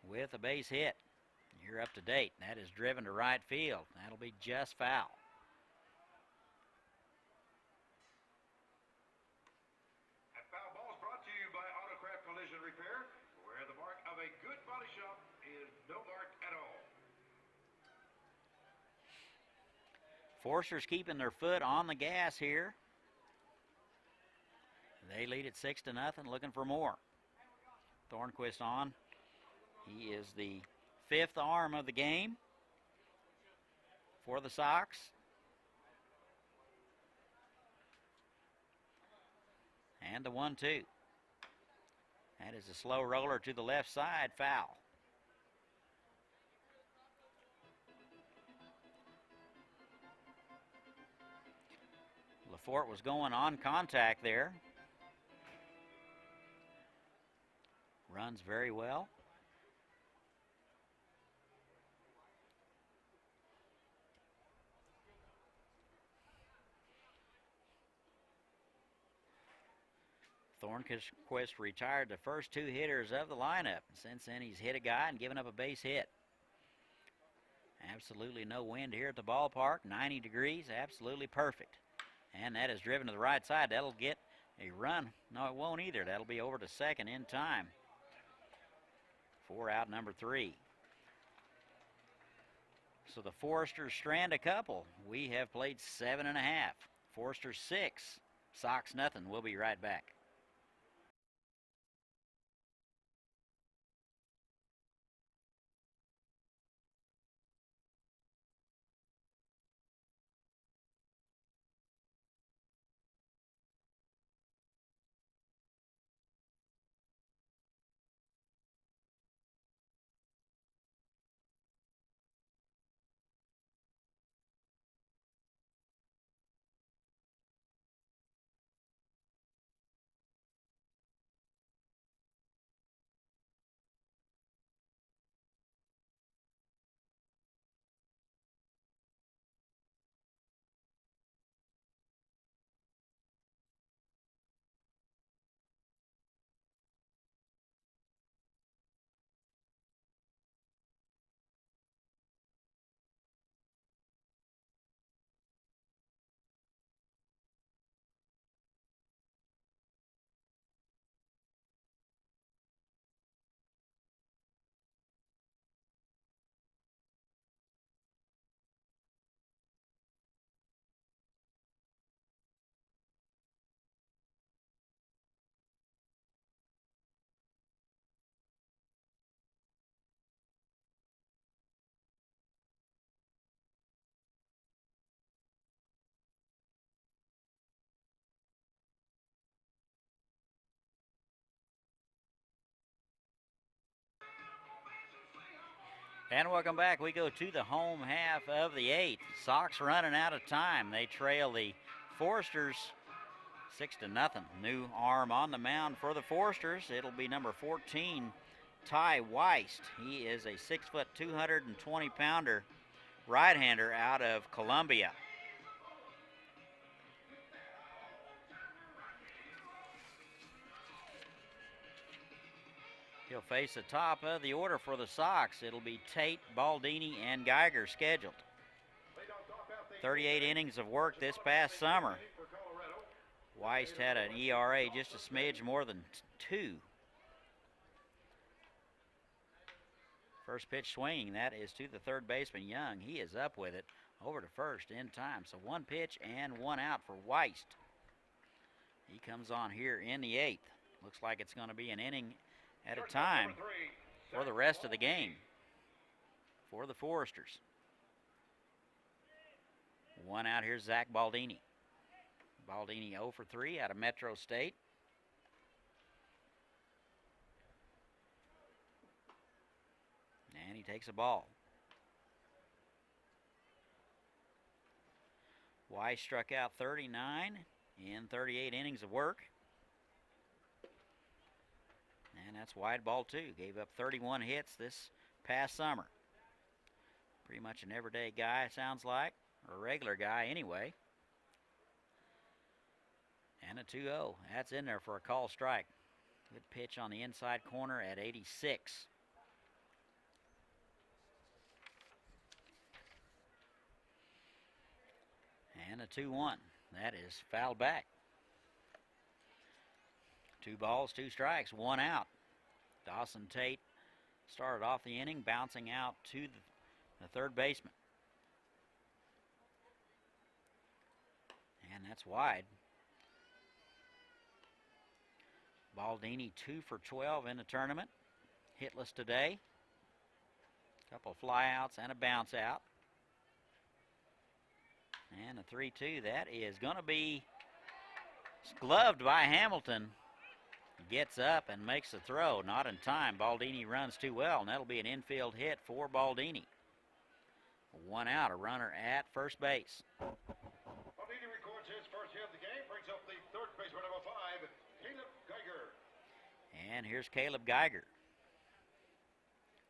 A: with a base hit. You're up to date. That is driven to right field. That'll be just foul.
D: That foul ball is brought to you by Autocraft Collision Repair, where the mark of a good body shop is no mark at all.
A: Foresters keeping their foot on the gas here. They lead it 6-0, looking for more. Thornquist on. He is the 5th arm of the game for the Sox. And the 1-2. That is a slow roller to the left side, foul. Lafort was going on contact there. Runs very well. Thornquist retired the first 2 hitters of the lineup. Since then, he's hit a guy and given up a base hit. Absolutely no wind here at the ballpark. 90 degrees, absolutely perfect. And that is driven to the right side. That'll get a run. No, it won't either. That'll be over to second in time. 4 out, number 3. So the Foresters strand a couple. We have played 7.5. Foresters 6. Sox nothing. We'll be right back. And welcome back. We go to the home half of the 8th. Sox running out of time. They trail the Foresters 6-0. New arm on the mound for the Foresters. It'll be number 14, Ty Weist. He is a 6 foot, 220-pounder right-hander out of Columbia. He'll face the top of the order for the Sox. It'll be Tate, Baldini, and Geiger scheduled. 38 innings of work this past summer. Weist had an ERA just a smidge more than 2. First pitch swinging, that is to the third baseman, Young. He is up with it over to first in time. So 1 pitch and 1 out for Weist. He comes on here in the 8th. Looks like it's going to be an inning at a time for the rest of the game for the Foresters. 1 out, here's Zach Baldini. Baldini 0 for 3 out of Metro State. And he takes a ball. Weiss struck out 39 in 38 innings of work. And that's wide ball 2. Gave up 31 hits this past summer. Pretty much an everyday guy, sounds like, or a regular guy anyway. And a 2-0. That's in there for a call strike. Good pitch on the inside corner at 86. And a 2-1. That is fouled back. 2 balls, 2 strikes, 1 out. Dawson Tate started off the inning, bouncing out to the third baseman. And that's wide. Baldini 2 for 12 in the tournament. Hitless today. Couple of flyouts and a bounce out. And a 3-2. That is going to be gloved by Hamilton. Gets up and makes the throw. Not in time. Baldini runs too well, and that'll be an infield hit for Baldini. 1 out, a runner at first base.
D: Baldini records his first hit of the game, brings up the third baseman, number 5, Caleb Geiger.
A: And here's Caleb Geiger.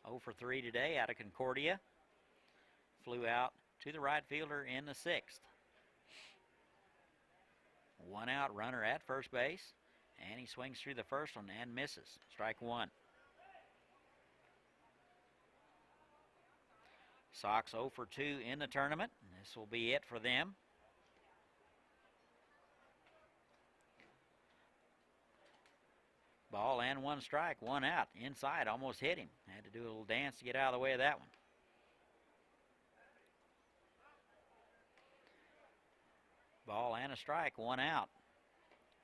A: 0 for 3 today out of Concordia. Flew out to the right fielder in the 6th. 1 out, runner at first base. And he swings through the first one and misses. Strike 1. Sox 0 for 2 in the tournament. This will be it for them. Ball and 1 strike, 1 out. Inside, almost hit him. Had to do a little dance to get out of the way of that one. Ball and a strike, 1 out.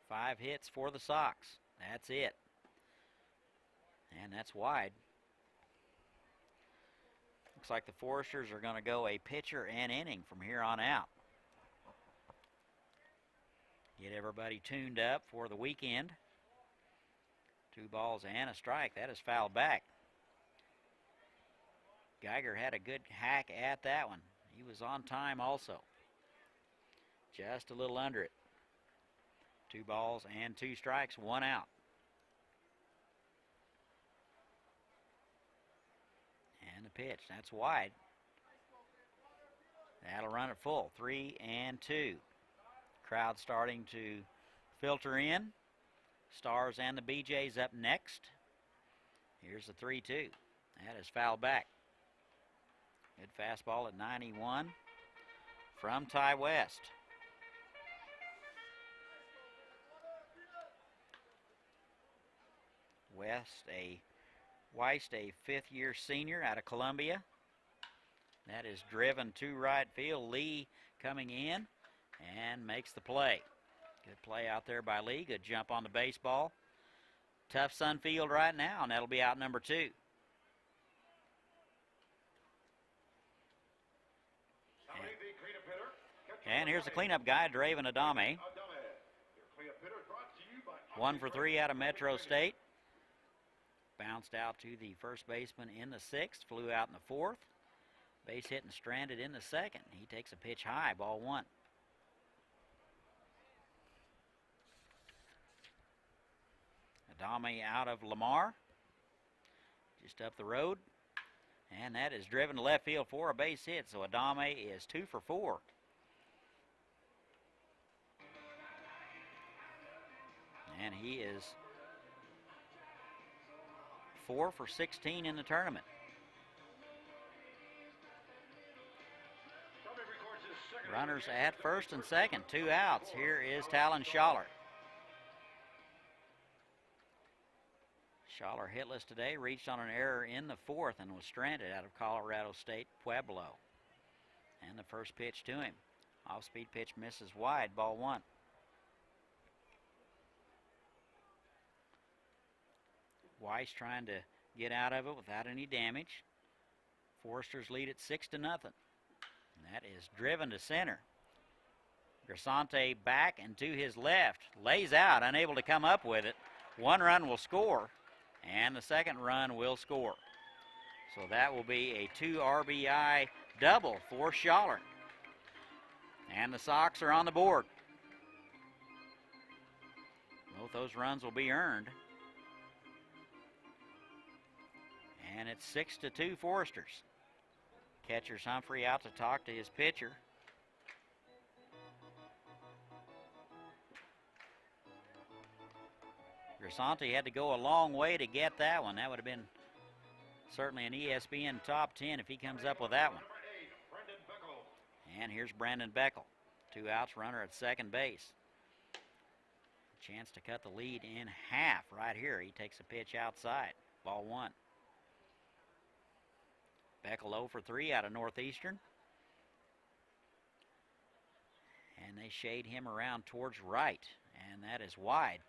A: 5 hits for the Sox. That's it. And that's wide. Looks like the Foresters are going to go a pitcher and inning from here on out. Get everybody tuned up for the weekend. 2 balls and a strike. That is fouled back. Geiger had a good hack at that one. He was on time also. Just a little under it. 2 balls and 2 strikes, 1 out. And the pitch, that's wide. That'll run it full, 3-2. Crowd starting to filter in. Stars and the BJs up next. Here's the 3-2. That is fouled back. Good fastball at 91 from Ty West. Weist, a 5th-year senior out of Columbia. That is driven to right field. Lee coming in and makes the play. Good play out there by Lee. Good jump on the baseball. Tough Sun Field right now, and that'll be out number 2. And here's the cleanup guy, Draven Adame. 1 for 3 out of Metro State. bounced out to the first baseman in the 6th, flew out in the 4th. Base hit and stranded in the 2nd. He takes a pitch high, ball 1. Adame out of Lamar, just up the road. And that is driven to left field for a base hit, so Adame is 2 for 4. And he is 4 for 16 in the tournament. Runners at first and second, 2 outs. Here is Talon Schaller. Schaller hitless today, reached on an error in the 4th and was stranded out of Colorado State Pueblo. And the first pitch to him. Off-speed pitch misses wide, ball 1. Weiss trying to get out of it without any damage. Foresters lead it 6-0. And that is driven to center. Grisante back and to his left. Lays out, unable to come up with it. 1 run will score, and the 2nd run will score. So that will be a 2 RBI double for Schaller. And the Sox are on the board. Both those runs will be earned. And it's 6-2 Foresters. Catcher's Humphrey out to talk to his pitcher. Grisante had to go a long way to get that one. That would have been certainly an ESPN top 10 if he comes up with that one. And here's Brandon Beckel. 2 outs, runner at second base. Chance to cut the lead in half right here. He takes a pitch outside. Ball 1. Beckel 0 for 3 out of Northeastern. And they shade him around towards right. And that is wide.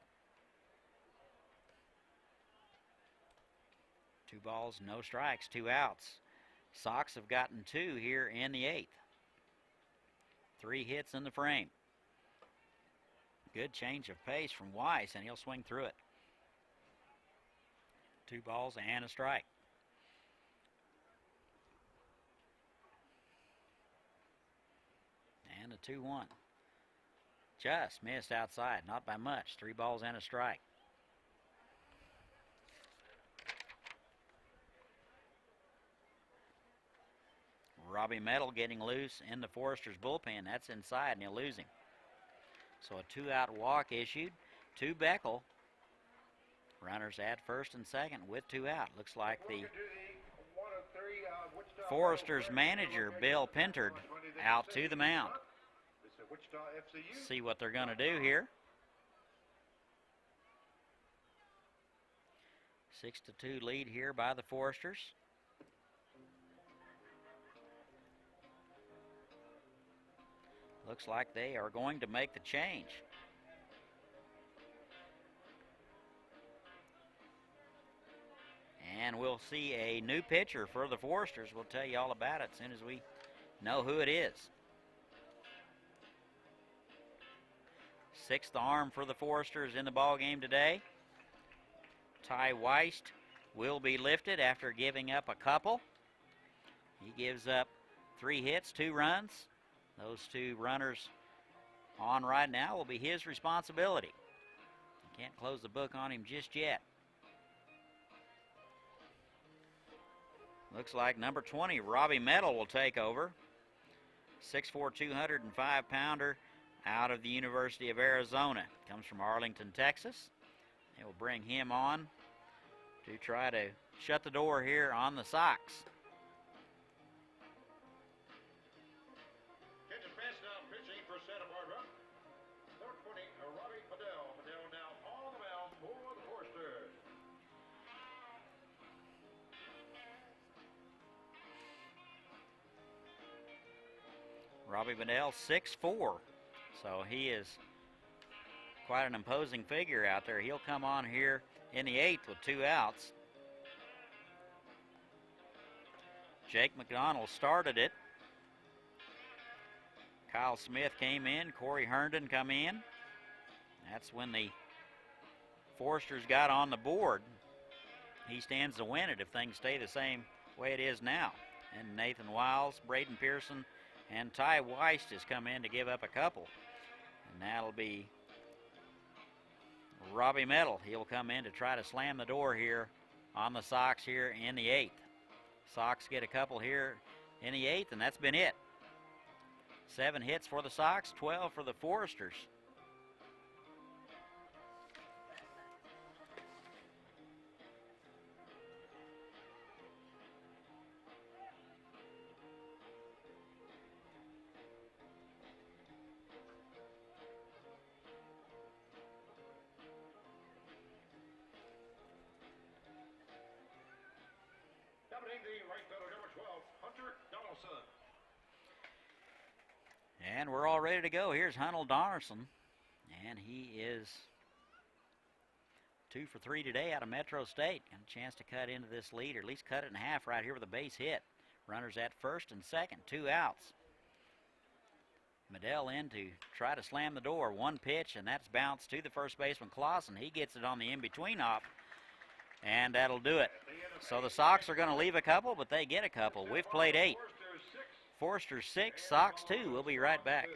A: 2 balls, no strikes, 2 outs. Sox have gotten 2 here in the 8th. 3 hits in the frame. Good change of pace from Weiss, and he'll swing through it. 2 balls and a strike. And a 2-1. Just missed outside, not by much. 3 balls and a strike. Robbie Metal getting loose in the Foresters bullpen. That's inside, and he'll lose him. So a 2-out walk issued to Beckel. Runners at first and second with 2 out. Looks like the Foresters manager, Bill Pintard, out to the mound. See what they're going to do here. 6-2 lead here by the Foresters. Looks like they are going to make the change. And we'll see a new pitcher for the Foresters. We'll tell you all about it as soon as we know who it is. 6th arm for the Foresters in the ball game today. Ty Weist will be lifted after giving up a couple. He gives up 3 hits, 2 runs. Those 2 runners on right now will be his responsibility. Can't close the book on him just yet. Looks like number 20, Robbie Metal, will take over. 6'4", 205-pounder out of the University of Arizona. Comes from Arlington, Texas. They will bring him on to try to shut the door here on the Sox. Robbie Bedell, 6'4", so he is quite an imposing figure out there. He'll come on here in the 8th with 2 outs. Jake McDonald started it. Kyle Smith came in. Corey Herndon come in. That's when the Foresters got on the board. he stands to win it if things stay the same way it is now. And Nathan Wiles, Braden Pearson, and Ty Weist has come in to give up a couple. And that'll be Robbie Metal. He'll come in to try to slam the door here on the Sox here in the 8th. Sox get a couple here in the 8th, and that's been it. 7 hits for the Sox, 12 for the Foresters. And we're all ready to go. Here's Hunnell Donaldson, and he is 2 for 3 today out of Metro State. Got a chance to cut into this lead, or at least cut it in half right here with a base hit. Runners at first and second, 2 outs. Medell in to try to slam the door. 1 pitch, and that's bounced to the first baseman, Clausen. He gets it on the in-between hop, and that'll do it. So the Sox are going to leave a couple, but they get a couple. We've played 8. Foresters 6, Sox 2. We'll be right back.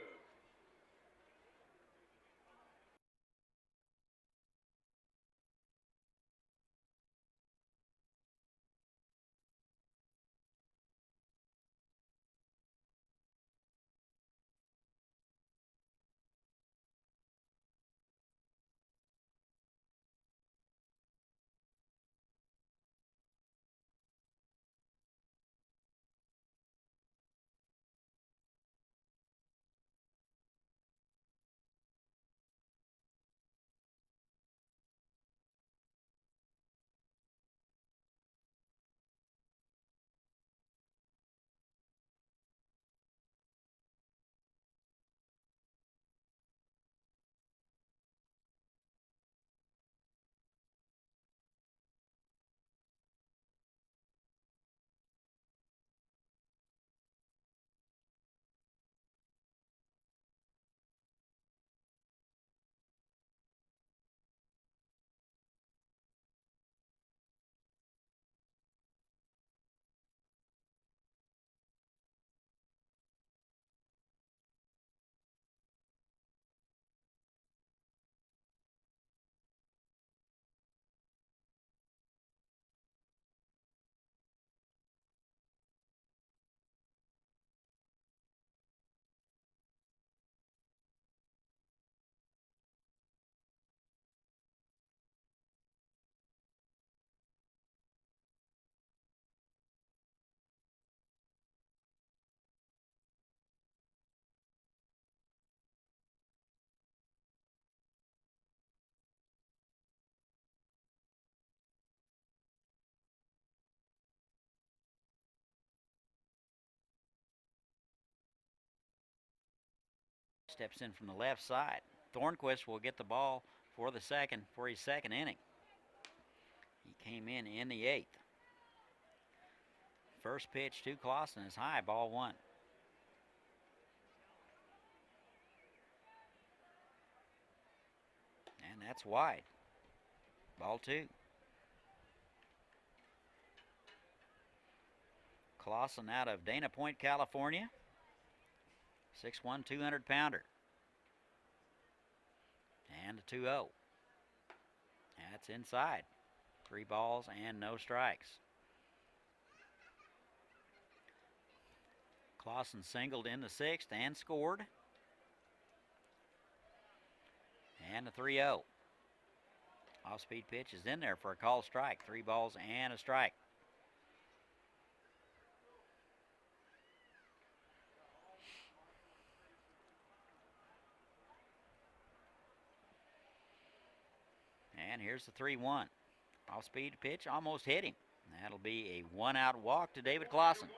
A: Steps in from the left side. Thornquist will get the ball for his second inning. He came in the 8th. First pitch to Clausen is high, ball 1. And that's wide. Ball 2. Clausen out of Dana Point, California. 6'1", 200-pounder. And a 2-0. That's inside. 3 balls and no strikes. Clausen singled in the 6th and scored. And a 3-0. Off-speed pitch is in there for a called strike. 3 balls and a strike. And here's the 3-1. Off-speed pitch, almost hit him. That'll be a 1-out walk to David Clausen.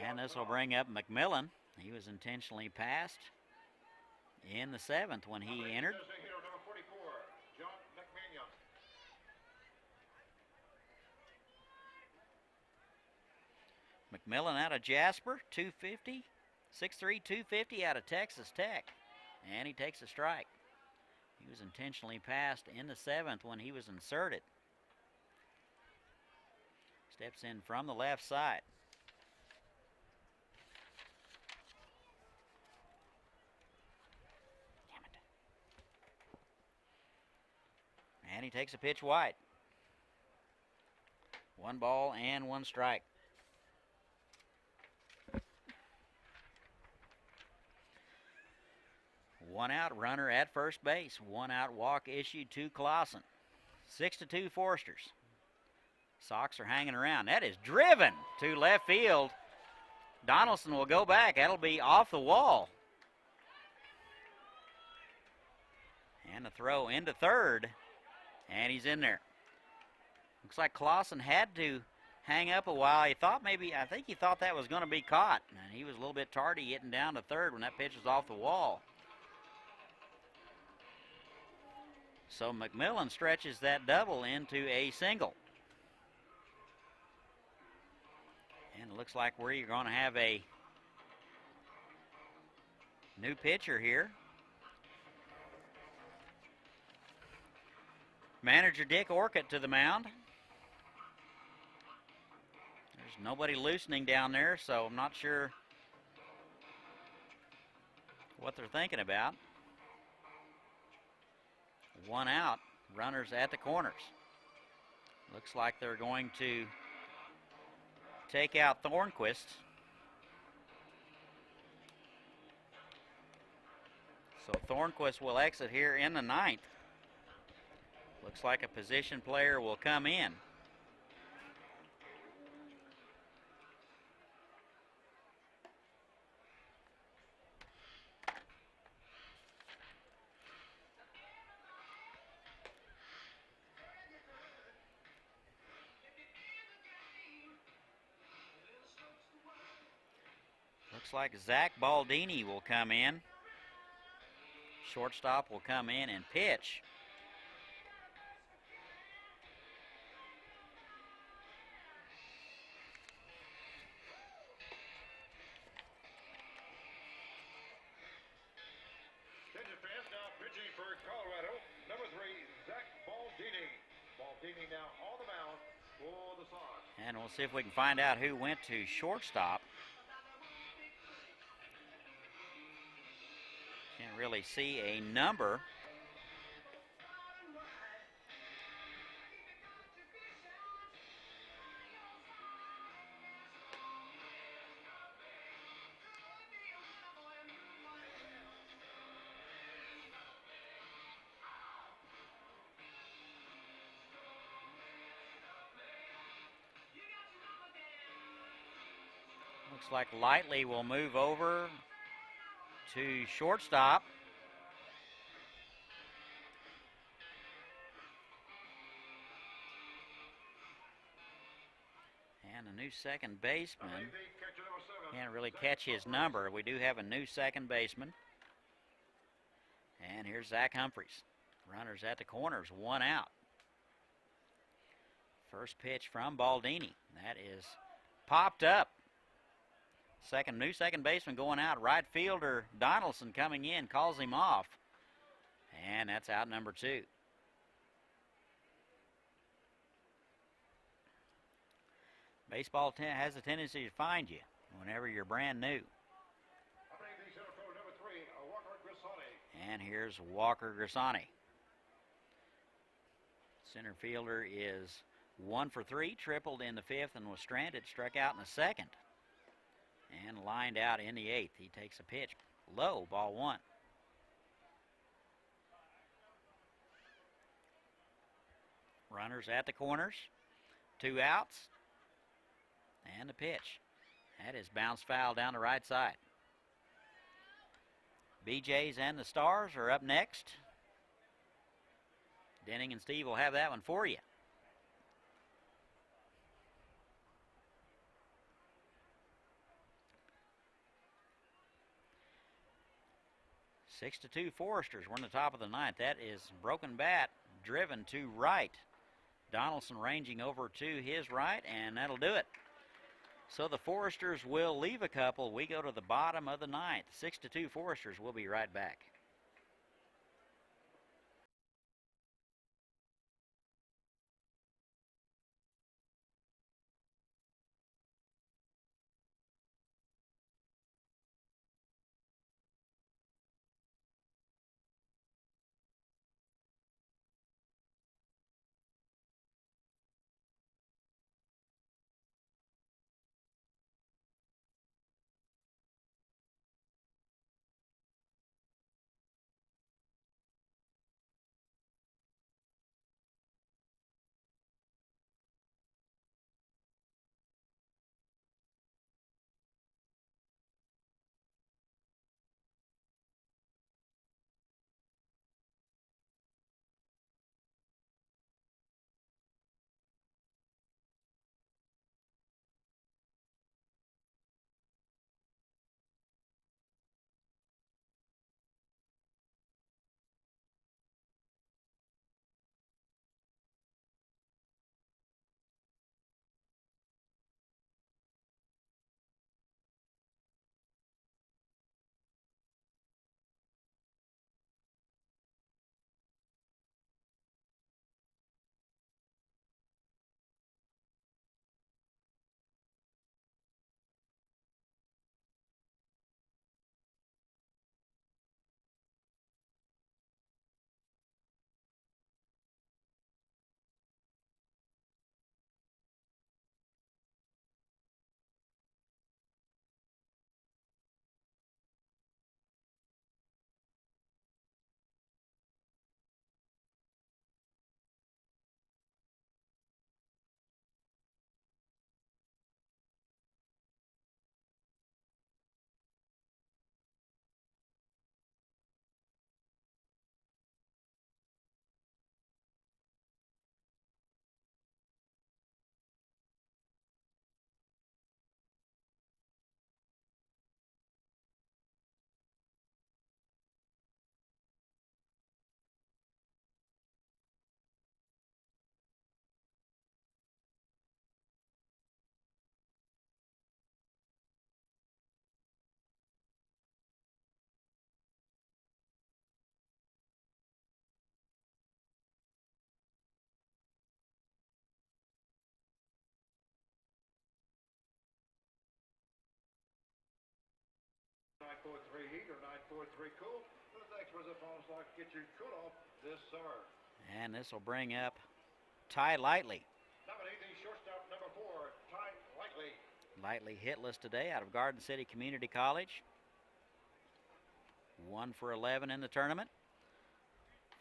A: And this will bring up McMillan. He was intentionally passed in the 7th when he entered. McMillan out of Jasper, 250. 6'3", 250 out of Texas Tech. and he takes a strike. He was intentionally passed in the 7th when he was inserted. Steps in from the left side. And he takes a pitch wide. 1 ball and 1 strike. One out, runner at first base. 1 out walk issued to Clausen. 6-2 Foresters. Sox are hanging around. That is driven to left field. Donaldson will go back. That'll be off the wall. And a throw into third. And he's in there. Looks like Clausen had to hang up a while. I think he thought that was going to be caught. And he was a little bit tardy getting down to third when that pitch was off the wall. So McMillan stretches that double into a single. And it looks like we're going to have a new pitcher here. Manager Dick Orcutt to the mound. There's nobody loosening down there, so I'm not sure what they're thinking about. 1 out, runners at the corners. Looks like they're going to take out Thornquist. So Thornquist will exit here in the 9th. Looks like a position player will come in. Looks like Zach Baldini will come in. Shortstop will come in and pitch.
D: Attention fans, now pitching for Colorado, number 3, Zach Baldini. Baldini now on the mound for the Sox.
A: And we'll see if we can find out who went to shortstop. Can't really see a number. Looks like Lightly will move over to shortstop. And a new second baseman. Can't really catch his number. We do have a new second baseman. And here's Zach Humphreys. Runners at the corners, 1 out. First pitch from Baldini. That is popped up. New second baseman going out. Right fielder Donaldson coming in, calls him off. And that's out number 2. Baseball has a tendency to find you whenever you're brand new. And here's Walker Grisani. Center fielder is 1 for 3, tripled in the 5th and was stranded, struck out in the 2nd. And lined out in the 8th. He takes a pitch low, ball 1. Runners at the corners, 2 outs, and a pitch. That is bounced foul down the right side. BJs and the Stars are up next. Denning and Steve will have that one for you. Six to 2 Foresters. We're in the top of the 9th. That is broken bat driven to right. Donaldson ranging over to his right, and that'll do it. So the Foresters will leave a couple. We go to the bottom of the 9th. 6 to 2 Foresters. We'll be right back.
D: 943 heat or 943 cool. The thanks for the phones like get you cool off this summer.
A: And this will bring up Ty Lightly.
D: Nominate the shortstop number 4, Ty Lightly.
A: Lightly hitless today out of Garden City Community College. 1 for 11 in the tournament.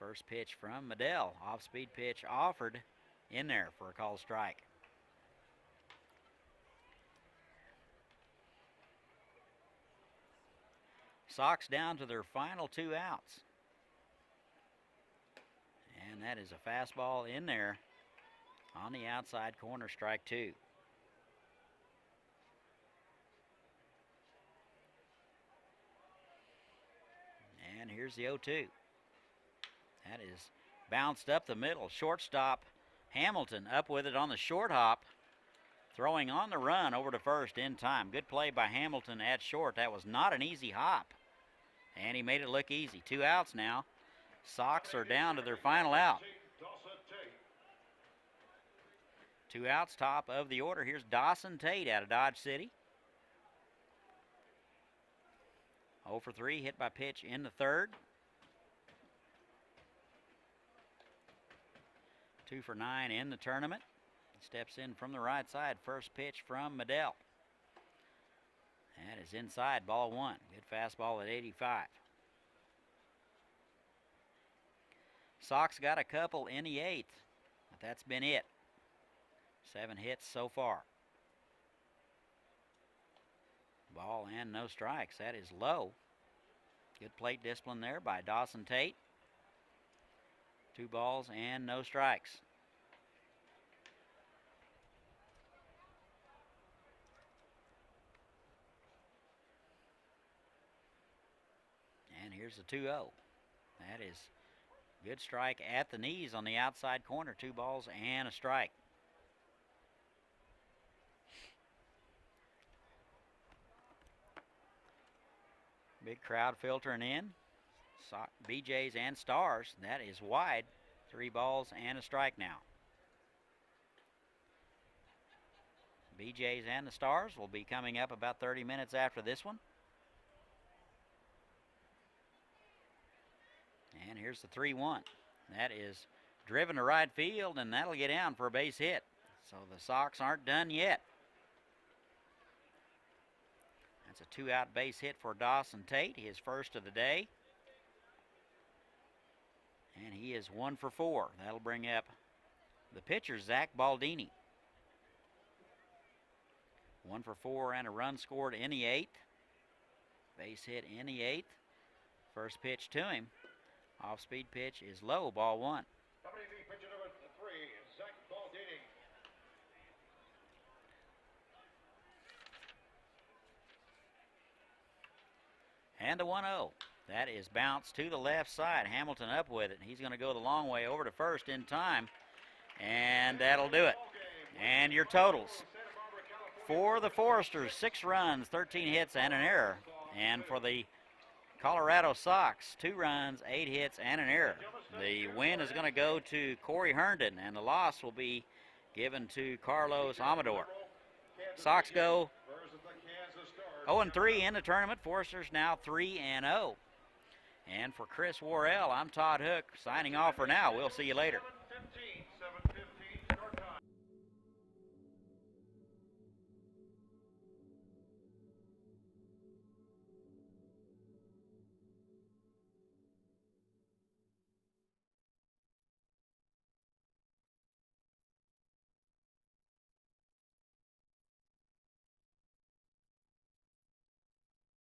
A: First pitch from Medell. Off-speed pitch offered in there for a called strike. Sox down to their final 2 outs. And that is a fastball in there on the outside corner, strike 2. And here's the 0-2. That is bounced up the middle. Shortstop Hamilton up with it on the short hop. Throwing on the run over to first in time. Good play by Hamilton at short. That was not an easy hop. And he made it look easy. 2 outs now. Sox are down to their final out. 2 outs, top of the order. Here's Dawson Tate out of Dodge City. 0 for 3, hit by pitch in the third. 2 for 9 in the tournament. Steps in from the right side. First pitch from Medell. That is inside, ball 1. Good fastball at 85. Sox got a couple in the 8th, but that's been it. 7 hits so far. Ball and no strikes. That is low. Good plate discipline there by Dawson Tate. 2 balls and no strikes. And here's the 2-0. That is good strike at the knees on the outside corner. 2 balls and a strike. Big crowd filtering in. BJs and Stars. That is wide. 3 balls and a strike now. BJs and the Stars will be coming up about 30 minutes after this one. And here's the 3-1. That is driven to right field, and that'll get down for a base hit. So the Sox aren't done yet. That's a 2-out base hit for Dawson Tate, his first of the day. And he is 1 for 4. That'll bring up the pitcher, Zach Baldini. 1 for 4 and a run scored in the 8th. Base hit in the 8th. First pitch to him. Off-speed pitch is low, ball 1.
D: Pitcher number 3, Zach Baldini.
A: And a 1-0. That is bounced to the left side. Hamilton up with it. He's going to go the long way over to first in time. And that'll do it. And your totals. For the Foresters, 6 runs, 13 hits, and an error. And for the Colorado Sox, 2 runs, 8 hits, and an error. The win is going to go to Corey Herndon, and the loss will be given to Carlos Amador. Sox go 0-3 in the tournament. Foresters now 3-0. And for Chris Worrell, I'm Todd Hook, signing off for now. We'll see you later.